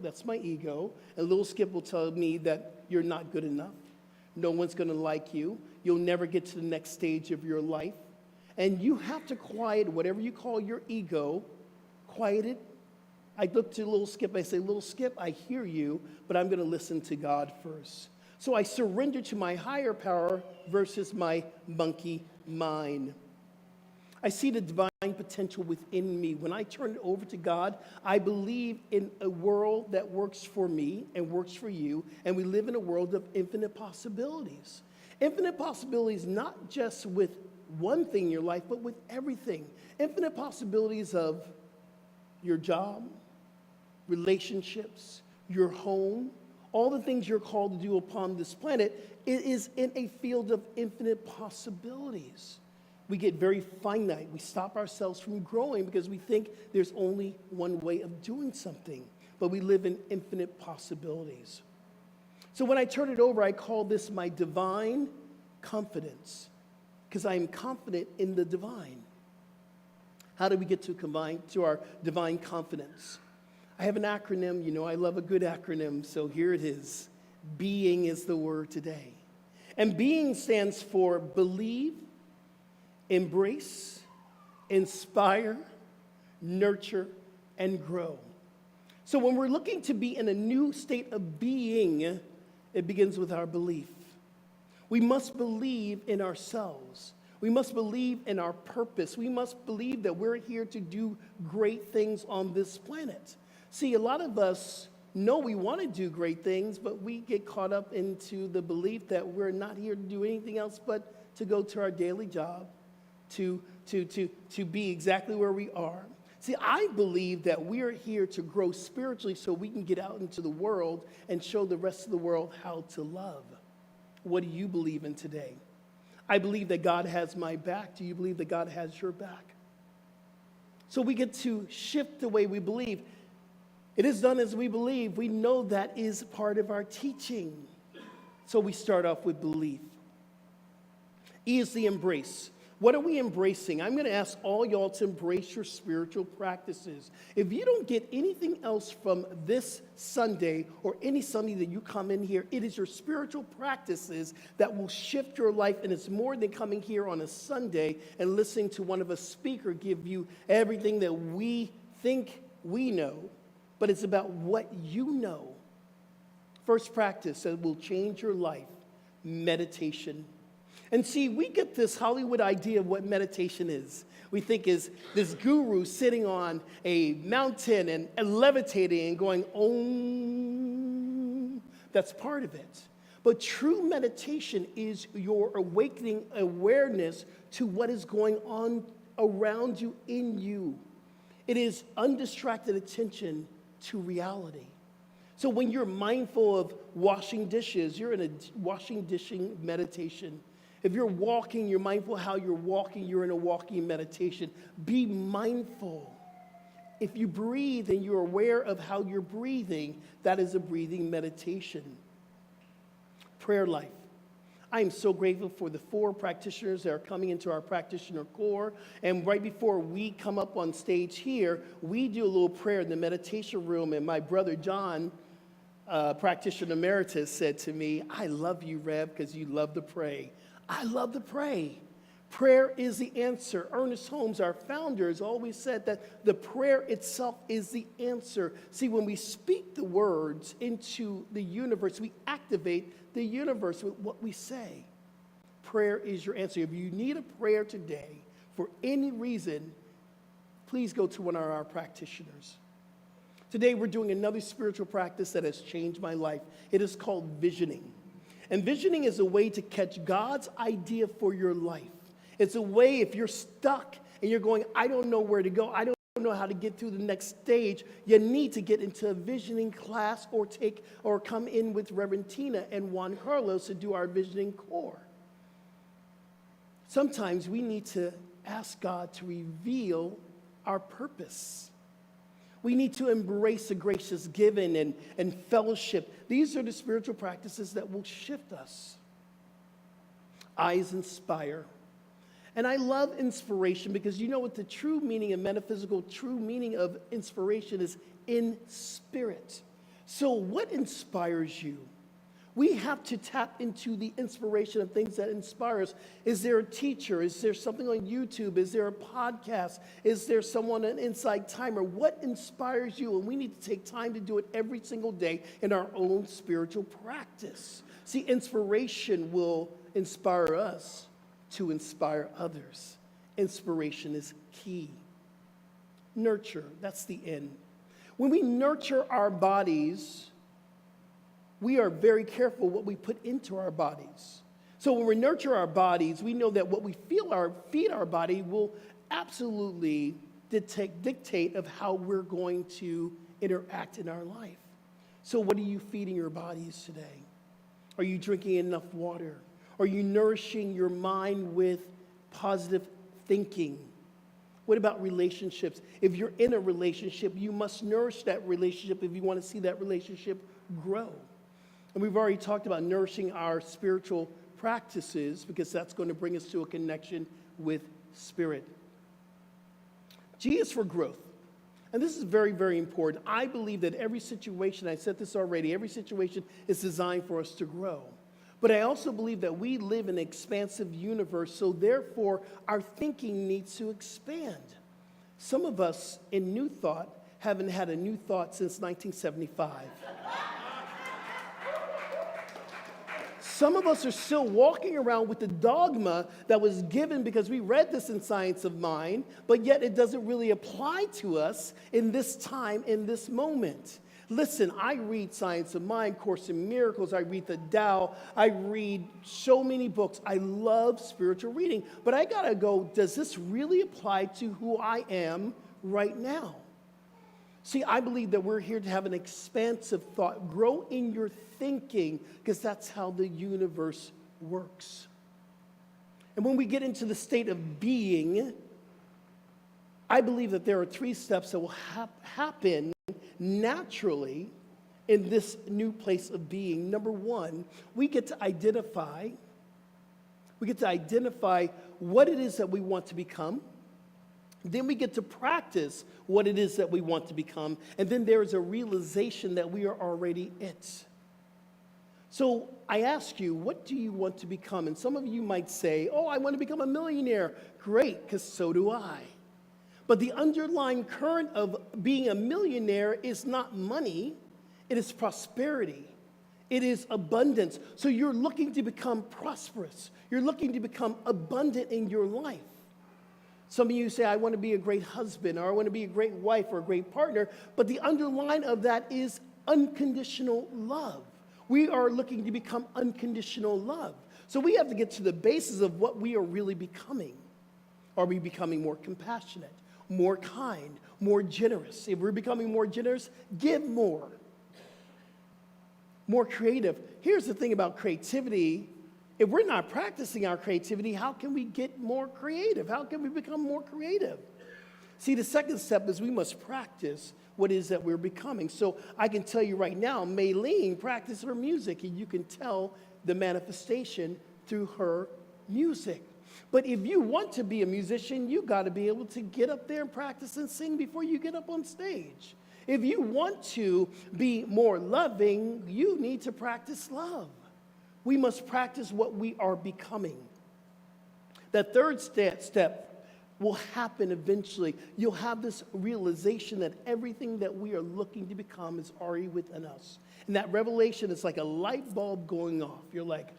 that's my ego, and little Skip will tell me that you're not good enough. No one's going to like you. You'll never get to the next stage of your life. And you have to quiet whatever you call your ego, quiet it. I look to little Skip, I say, little Skip, I hear you, but I'm going to listen to God first. So I surrender to my higher power versus my monkey mind. I see the divine potential within me. When I turn it over to God, I believe in a world that works for me and works for you, and we live in a world of infinite possibilities. Infinite possibilities not just with one thing in your life, but with everything. Infinite possibilities of your job, relationships, your home, all the things you're called to do upon this planet, it is in a field of infinite possibilities. We get very finite. We stop ourselves from growing because we think there's only one way of doing something, but we live in infinite possibilities. So when I turn it over, I call this my divine confidence, because I am confident in the divine. How do we get to our divine confidence? I have an acronym. You know, I love a good acronym, so here it is. Being is the word today. And being stands for believe, embrace, inspire, nurture, and grow. So when we're looking to be in a new state of being, it begins with our belief. We must believe in ourselves. We must believe in our purpose. We must believe that we're here to do great things on this planet. See, a lot of us know we want to do great things, but we get caught up into the belief that we're not here to do anything else but to go to our daily job, to be exactly where we are. See, I believe that we are here to grow spiritually so we can get out into the world and show the rest of the world how to love. What do you believe in today? I believe that God has my back. Do you believe that God has your back? So we get to shift the way we believe. It is done as we believe. We know that is part of our teaching. So we start off with belief. E is the embrace. What are we embracing? I'm going to ask all y'all to embrace your spiritual practices. If you don't get anything else from this Sunday or any Sunday that you come in here, it is your spiritual practices that will shift your life. And it's more than coming here on a Sunday and listening to one of a speaker give you everything that we think we know, but it's about what you know. First practice that will change your life, meditation. And see, we get this Hollywood idea of what meditation is. We think is this guru sitting on a mountain and levitating and going, Om. That's part of it. But true meditation is your awakening awareness to what is going on around you, in you. It is undistracted attention to reality. So when you're mindful of washing dishes, you're in a washing dishing meditation. If you're walking, you're mindful how you're walking, you're in a walking meditation. Be mindful. If you breathe and you're aware of how you're breathing, that is a breathing meditation. Prayer life. I am so grateful for the 4 practitioners that are coming into our practitioner corps. And right before we come up on stage here, we do a little prayer in the meditation room. And my brother John, practitioner emeritus, said to me, I love you, Rev, because you love to pray. I love to pray. Prayer is the answer. Ernest Holmes, our founder, has always said that the prayer itself is the answer. See, when we speak the words into the universe, we activate the universe with what we say. Prayer is your answer. If you need a prayer today for any reason, please go to one of our practitioners. Today, we're doing another spiritual practice that has changed my life. It is called visioning. And visioning is a way to catch God's idea for your life. It's a way, if you're stuck and you're going, I don't know where to go, I don't know how to get through the next stage, you need to get into a visioning class or come in with Reverend Tina and Juan Carlos to do our visioning core. Sometimes we need to ask God to reveal our purpose. We need to embrace the gracious giving and fellowship. These are the spiritual practices that will shift us. Eyes inspire. And I love inspiration because you know what the true meaning of metaphysical, true meaning of inspiration is in spirit. So what inspires you? We have to tap into the inspiration of things that inspire us. Is there a teacher? Is there something on YouTube? Is there a podcast? Is there someone, an inside timer? What inspires you? And we need to take time to do it every single day in our own spiritual practice. See, inspiration will inspire us to inspire others. Inspiration is key. Nurture, that's the end. When we nurture our bodies, we are very careful what we put into our bodies. So when we nurture our bodies, we know that what we feed our body will absolutely dictate of how we're going to interact in our life. So what are you feeding your bodies today? Are you drinking enough water? Are you nourishing your mind with positive thinking? What about relationships? If you're in a relationship, you must nourish that relationship if you want to see that relationship grow. And we've already talked about nourishing our spiritual practices because that's going to bring us to a connection with spirit. G is for growth. And this is very, very important. I believe that every situation, I said this already, every situation is designed for us to grow. But I also believe that we live in an expansive universe, so therefore our thinking needs to expand. Some of us in New Thought haven't had a new thought since 1975. Some of us are still walking around with the dogma that was given because we read this in Science of Mind, but yet it doesn't really apply to us in this time, in this moment. Listen, I read Science of Mind, Course in Miracles, I read the Tao, I read so many books. I love spiritual reading, but I gotta go, does this really apply to who I am right now? See, I believe that we're here to have an expansive thought. Grow in your thinking, because that's how the universe works. And when we get into the state of being, I believe that there are 3 steps that will happen naturally in this new place of being. Number 1, we get to identify what it is that we want to become. Then we get to practice what it is that we want to become. And then there is a realization that we are already it. So I ask you, what do you want to become? And some of you might say, oh, I want to become a millionaire. Great, because so do I. But the underlying current of being a millionaire is not money, it is prosperity. It is abundance. So you're looking to become prosperous. You're looking to become abundant in your life. Some of you say, I want to be a great husband, or I want to be a great wife or a great partner, but the underline of that is unconditional love. We are looking to become unconditional love. So we have to get to the basis of what we are really becoming. Are we becoming more compassionate, more kind, more generous? If we're becoming more generous, give more. More creative. Here's the thing about creativity. If we're not practicing our creativity, how can we get more creative? How can we become more creative? See, the second step is we must practice what it is that we're becoming. So I can tell you right now, Maylene practiced her music, and you can tell the manifestation through her music. But if you want to be a musician, you got to be able to get up there and practice and sing before you get up on stage. If you want to be more loving, you need to practice love. We must practice what we are becoming. The third step will happen eventually. You'll have this realization that everything that we are looking to become is already within us. And that revelation is like a light bulb going off. You're like,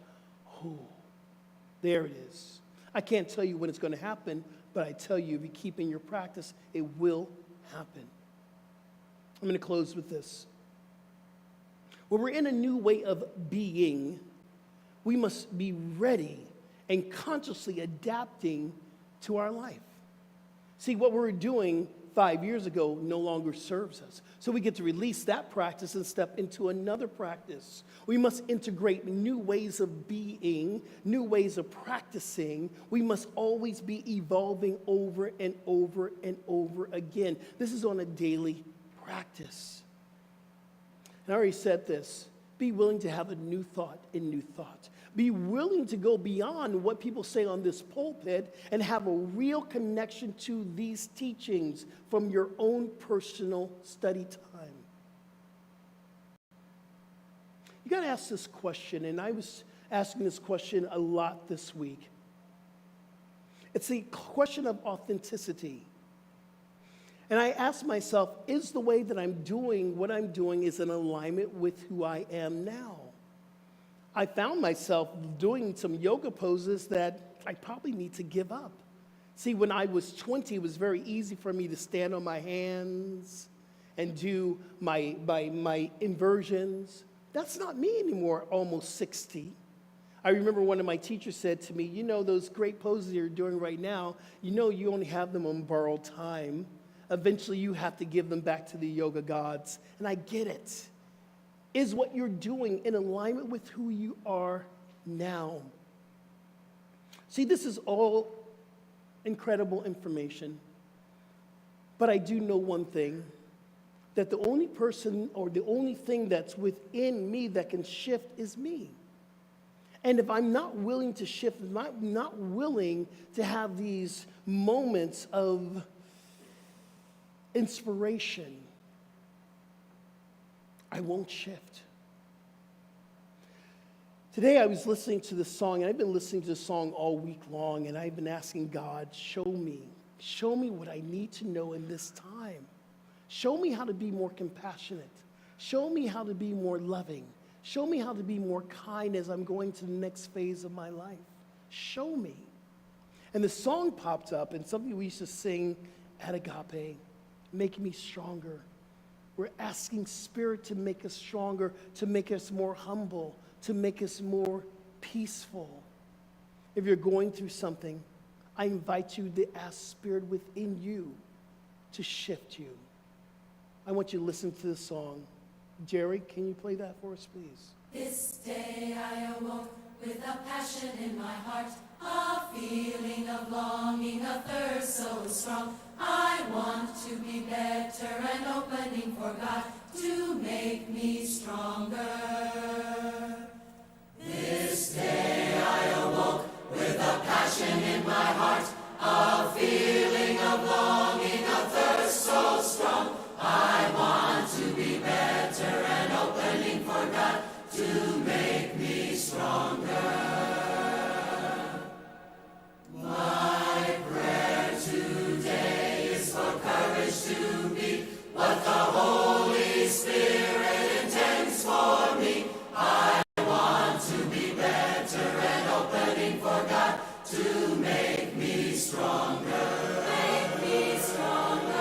oh, there it is. I can't tell you when it's going to happen, but I tell you, if you keep in your practice, it will happen. I'm going to close with this. When we're in a new way of being, we must be ready and consciously adapting to our life. See, what we were doing 5 years ago no longer serves us. So we get to release that practice and step into another practice. We must integrate new ways of being, new ways of practicing. We must always be evolving over and over and over again. This is on a daily practice. And I already said this. Be willing to have a new thought in new thought. Be willing to go beyond what people say on this pulpit and have a real connection to these teachings from your own personal study time. You got to ask this question, and I was asking this question a lot this week. It's the question of authenticity. And I asked myself, is the way that I'm doing what I'm doing is in alignment with who I am now? I found myself doing some yoga poses that I probably need to give up. See, when I was 20, it was very easy for me to stand on my hands and do my inversions. That's not me anymore, almost 60. I remember one of my teachers said to me, you know, those great poses you're doing right now, you know you only have them on borrowed time. eventually you have to give them back to the yoga gods. And I get it. Is what you're doing in alignment with who you are now? See, this is all incredible information. But I do know one thing, that the only person or the only thing that's within me that can shift is me. And if I'm not willing to shift, if I'm not willing to have these moments of inspiration, I won't shift. Today I was listening to this song, and I've been listening to this song all week long, and I've been asking God, show me what I need to know in this time. Show me how to be more compassionate. Show me how to be more loving. Show me how to be more kind as I'm going to the next phase of my life. Show me. And the song popped up, and something we used to sing at Agape, Make Me Stronger. We're asking Spirit to make us stronger, to make us more humble, to make us more peaceful. If you're going through something, I invite you to ask Spirit within you to shift you. I want you to listen to this song. Jerry, can you play that for us, please? This day I awoke with a passion in my heart, a feeling of longing, a thirst so strong. I want to be better, an opening for God to make me stronger. This day I awoke with a passion in my heart, a feeling of longing, a thirst so strong. I want to be better, an opening for God to make me stronger. My prayer today is for courage to be what the Holy Spirit intends for me. I want to be better, an opening for God to make me stronger. Make me stronger.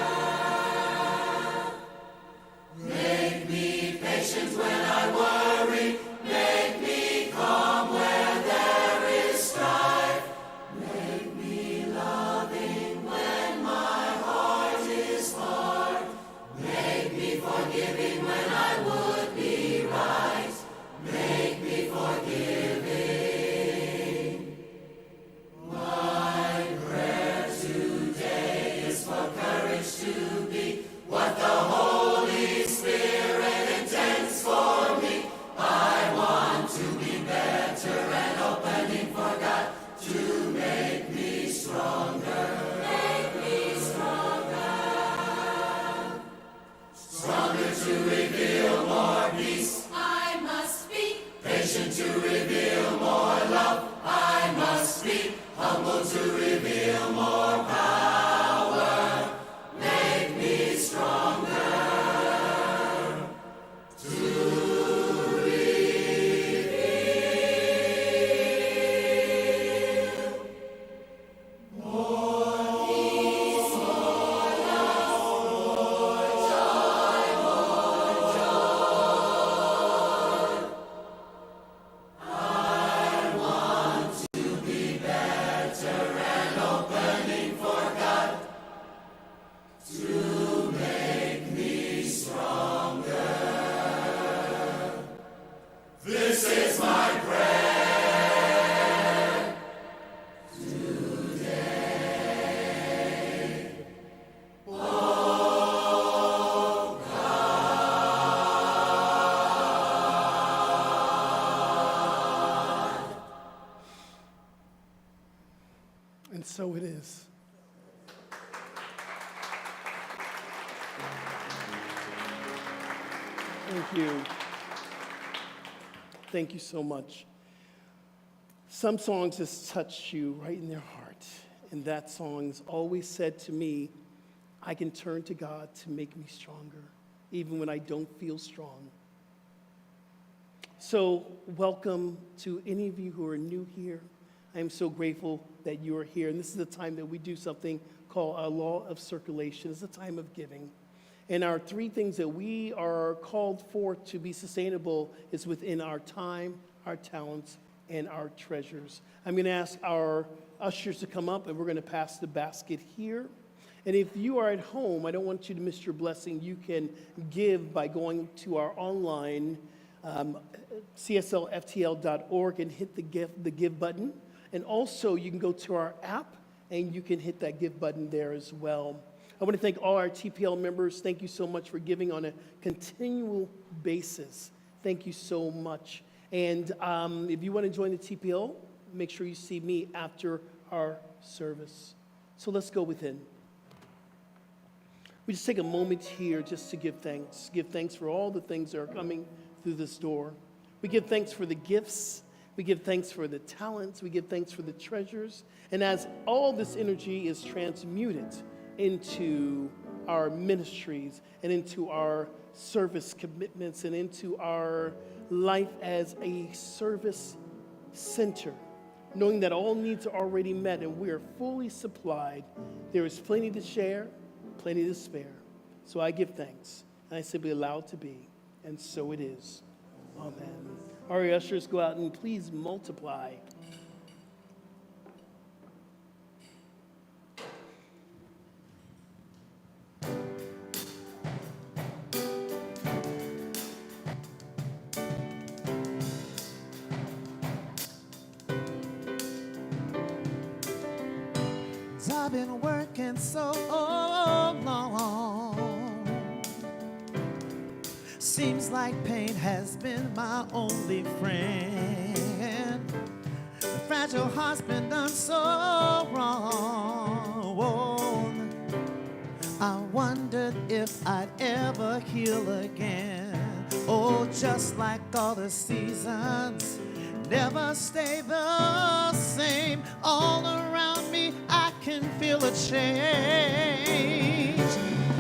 Make me patient when I worry. Make me calm where there is strife. Make me loving when my heart is hard. Make me forgiving when I would be right. Make me forgiving. My prayer today is for courage to be what the Holy Spirit intends for me. I want to be better, an opening for God to make me stronger. Make me stronger. Stronger to reveal more peace. I must be patient to reveal more love. I must be humble to reveal more power. Make me stronger. This is my prayer today. Oh God. And so it is. Thank you. Thank you so much. Some songs just touch you right in their heart. And that song's always said to me, I can turn to God to make me stronger, even when I don't feel strong. So welcome to any of you who are new here. I am so grateful that you are here. And this is the time that we do something called a law of circulation. It's a time of giving. And our three things that we are called for to be sustainable is within our time, our talents, and our treasures. I'm going to ask our ushers to come up, and we're going to pass the basket here. And if you are at home, I don't want you to miss your blessing. You can give by going to our online cslftl.org and hit the give button. And also, you can go to our app and you can hit that give button there as well. I want to thank all our TPL members. Thank you so much for giving on a continual basis. Thank you so much. And if you want to join the TPL, make sure you see me after our service. So let's go within. We just take a moment here just to give thanks. Give thanks for all the things that are coming through this door. We give thanks for the gifts. We give thanks for the talents. We give thanks for the treasures. And as all this energy is transmuted into our ministries and into our service commitments and into our life as a service center, knowing that all needs are already met and we are fully supplied, there is plenty to share, plenty to spare. So I give thanks, and I simply allow it to be, and so it is. Amen. Our ushers, go out and please multiply. I've been working so long. Seems like pain has been my only friend. The fragile heart's been done so wrong. I wondered if I'd ever heal again. Oh, just like all the seasons never stay the same. All around me I can feel a change.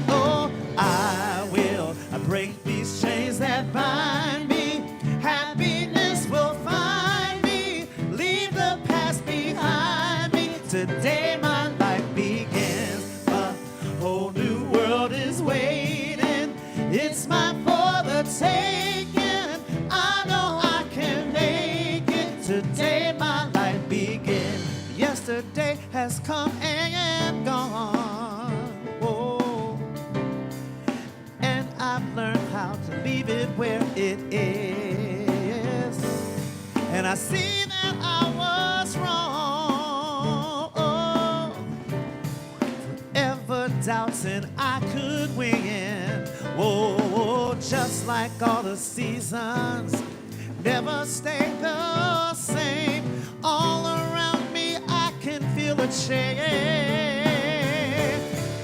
Oh, I will break these chains that bind me. Happiness will find me. Leave the past behind me. Today my life begins. A whole new world is waiting. It's mine for the taking. I know I can make it. Today my life begins. Yesterday has come and gone. Oh, and I've learned how to leave it where it is. And I see that I was wrong. Oh, forever doubting I could win. Whoa, just like all the seasons never stay the same. All around me I can feel a change.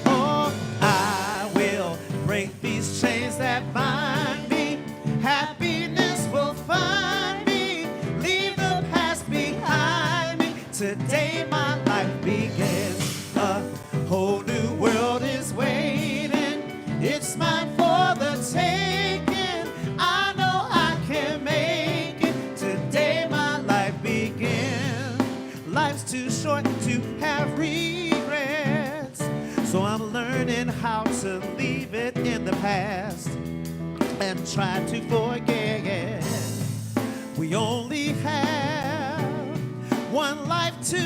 Oh, I will break these chains that bind me. Happiness will find me. Leave the past behind me. Today my life begins. A whole new world is waiting. It's mine for the taking. I know I can make it. Today my life begins. Life's too short to have regrets, so I'm learning how to leave it in the past and try to forget. We only have one life to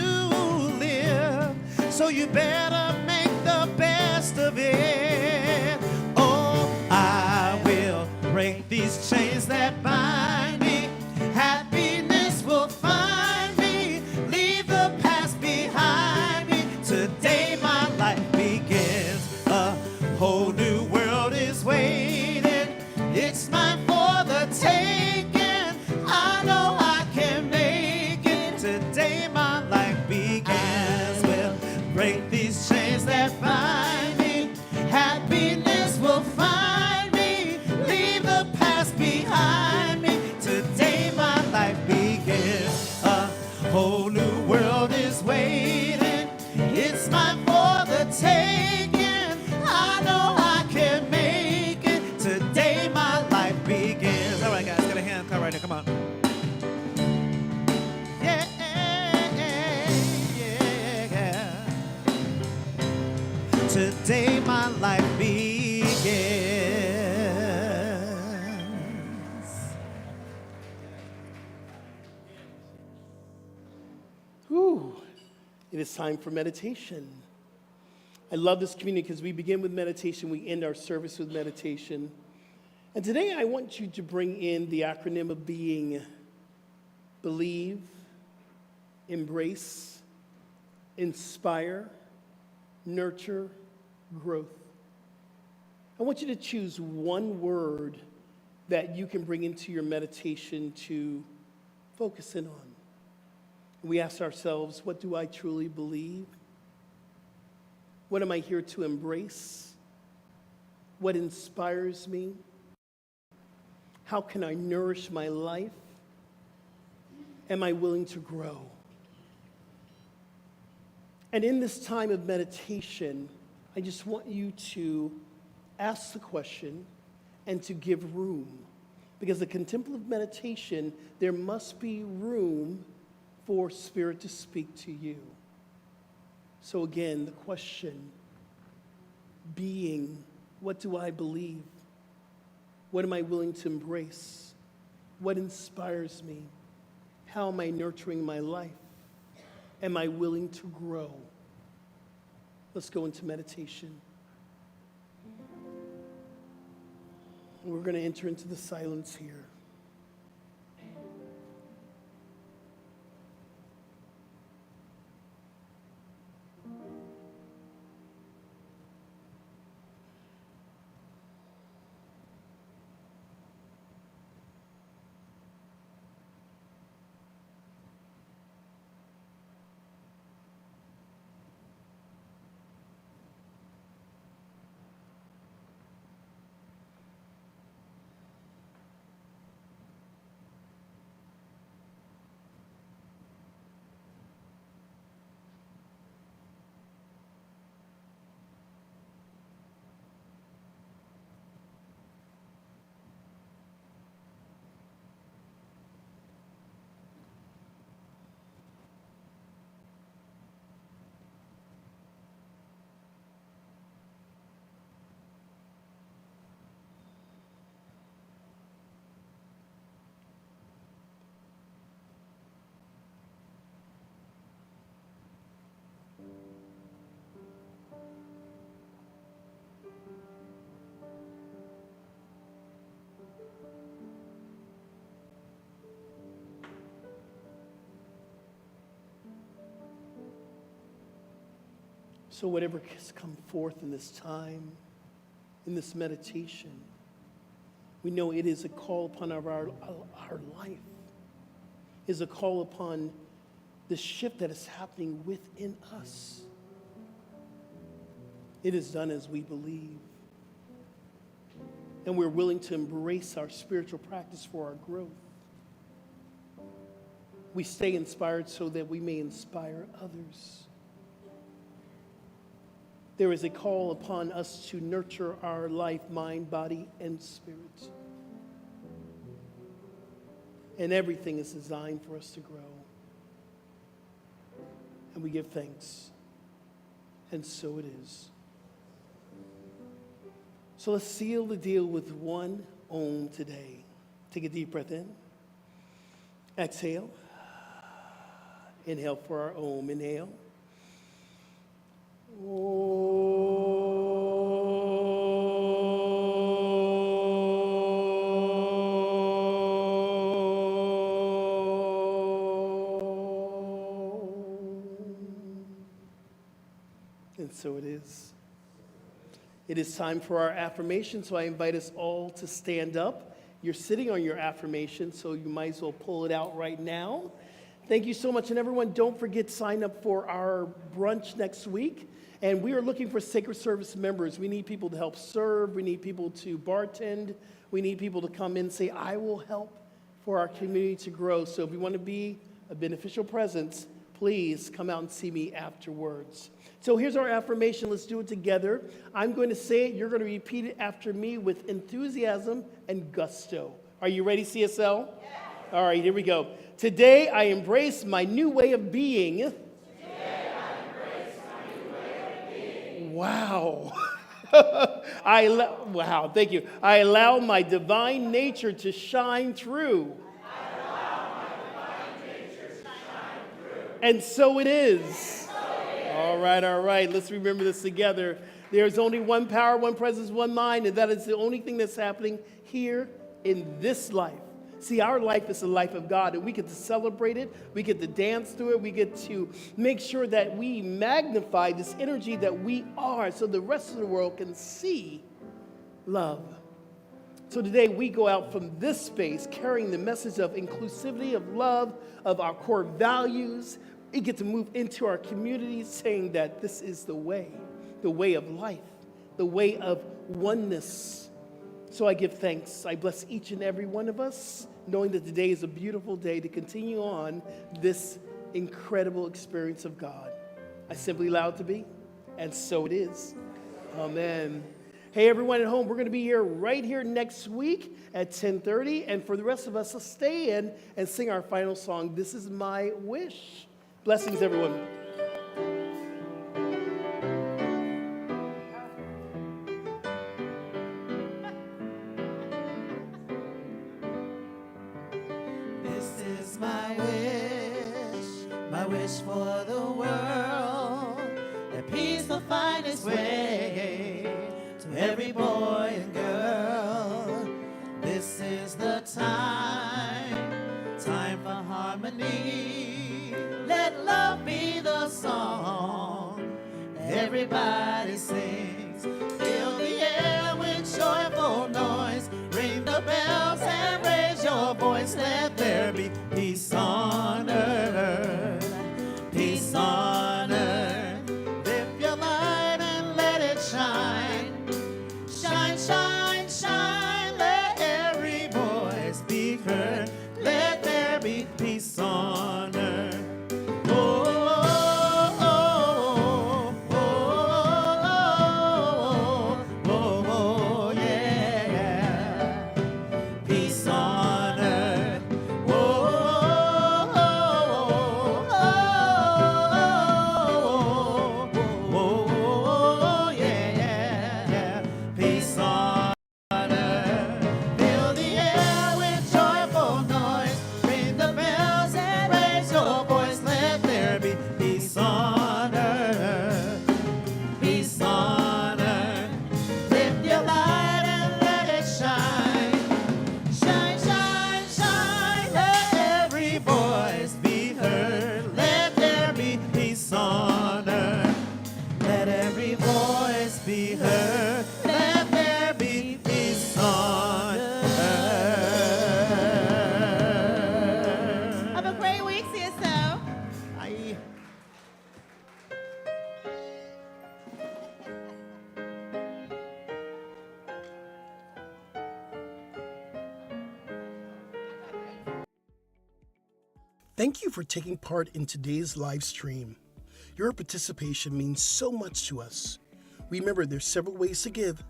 live, so you better make the best of it. Oh, I will break these chains that bind me. Happiness will find me. Leave the past behind me. Today my life begins. A whole new world is waiting. It's mine for the taking. I know I can make it. Today my life begins. We'll break these chains that bind me. Happiness will find me. Leave the past behind me. Today my life begins. A whole new world is waiting. It's mine for the taking. I know I can make it. Today my life begins. All right, guys, get a hand clap right now. Come on. Yeah, yeah. Today my life begins. Whew. It is time for meditation. I love this community because we begin with meditation, we end our service with meditation. And today I want you to bring in the acronym of being: believe, embrace, inspire, nurture, growth. I want you to choose one word that you can bring into your meditation to focus in on. We ask ourselves, what do I truly believe? What am I here to embrace? What inspires me? How can I nourish my life? Am I willing to grow? And in this time of meditation, I just want you to ask the question and to give room. Because the contemplative meditation, there must be room for Spirit to speak to you. So again, the question, being, what do I believe? What am I willing to embrace? What inspires me? How am I nurturing my life? Am I willing to grow? Let's go into meditation. We're going to enter into the silence here. So whatever has come forth in this time, in this meditation, we know it is a call upon our life, is a call upon the shift that is happening within us. It is done as we believe. And we're willing to embrace our spiritual practice for our growth. We stay inspired so that we may inspire others. There is a call upon us to nurture our life, mind, body, and spirit. And everything is designed for us to grow. And we give thanks. And so it is. So let's seal the deal with one Om today. Take a deep breath in. Exhale. Inhale for our Om. Inhale. And so it is. It is time for our affirmation, so I invite us all to stand up. You're sitting on your affirmation, so you might as well pull it out right now. Thank you so much. And everyone, don't forget to sign up for our brunch next week. And we are looking for Sacred Service members. We need people to help serve. We need people to bartend. We need people to come in and say, I will help for our community to grow. So if you want to be a beneficial presence, please come out and see me afterwards. So here's our affirmation. Let's do it together. I'm going to say it. You're going to repeat it after me with enthusiasm and gusto. Are you ready, CSL? Yes. All right, here we go. Today I embrace my new way of being. Today I embrace my new way of being. Wow. Wow, thank you. I allow my divine nature to shine through. I allow my divine nature to shine through. And so it is. All right, all right. Let's remember this together. There's only one power, one presence, one mind, and that is the only thing that's happening here in this life. See, our life is the life of God, and we get to celebrate it. We get to dance through it. We get to make sure that we magnify this energy that we are so the rest of the world can see love. So today we go out from this space carrying the message of inclusivity, of love, of our core values. We get to move into our communities saying that this is the way of life, the way of oneness. So I give thanks. I bless each and every one of us, knowing that today is a beautiful day to continue on this incredible experience of God. I simply allow it to be, and so it is. Amen. Hey, everyone at home, we're going to be here right here next week at 10:30. And for the rest of us, let's stay in and sing our final song, This Is My Wish. Blessings, everyone. This is my wish for the world, that peace will find its way to every boy and girl. This is the time for harmony. Let love be the song everybody sings. Fill the air with joyful noise. Ring the bells and raise your voice. Let there be peace on earth. Peace on earth. Lift your light and let it shine. Shine, shine, shine. Let every voice be heard. Let there be peace on earth. Oh, oh, oh, oh, oh, oh, yeah. Peace on earth. Oh, oh, oh, oh, yeah. Peace on earth. Fill the air with joyful noise. Ring the bells and raise your voice. Let there be peace on earth. Peace on earth. Lift your light and let it shine. Shine, shine, shine. Let every voice be heard. Let there be peace on earth. Let every voice be heard. Let there be peace on earth. Have a great week, CSO. Bye. Thank you for taking part in today's live stream. Your participation means so much to us. Remember, there's several ways to give.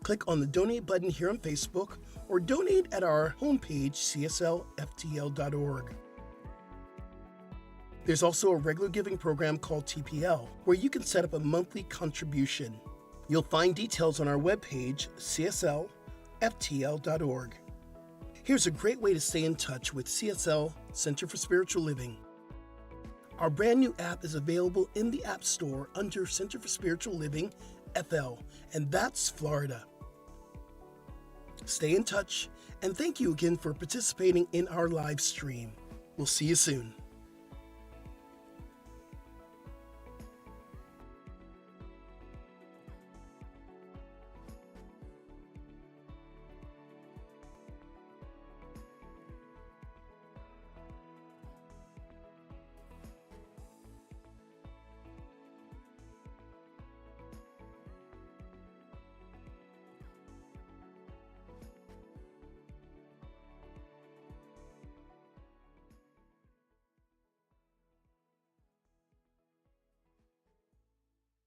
Click on the donate button here on Facebook or donate at our homepage, cslftl.org. There's also a regular giving program called TPL, where you can set up a monthly contribution. You'll find details on our webpage, cslftl.org. Here's a great way to stay in touch with CSL, Center for Spiritual Living. Our brand new app is available in the App Store under Center for Spiritual Living, FL, and that's Florida. Stay in touch, and thank you again for participating in our live stream. We'll see you soon.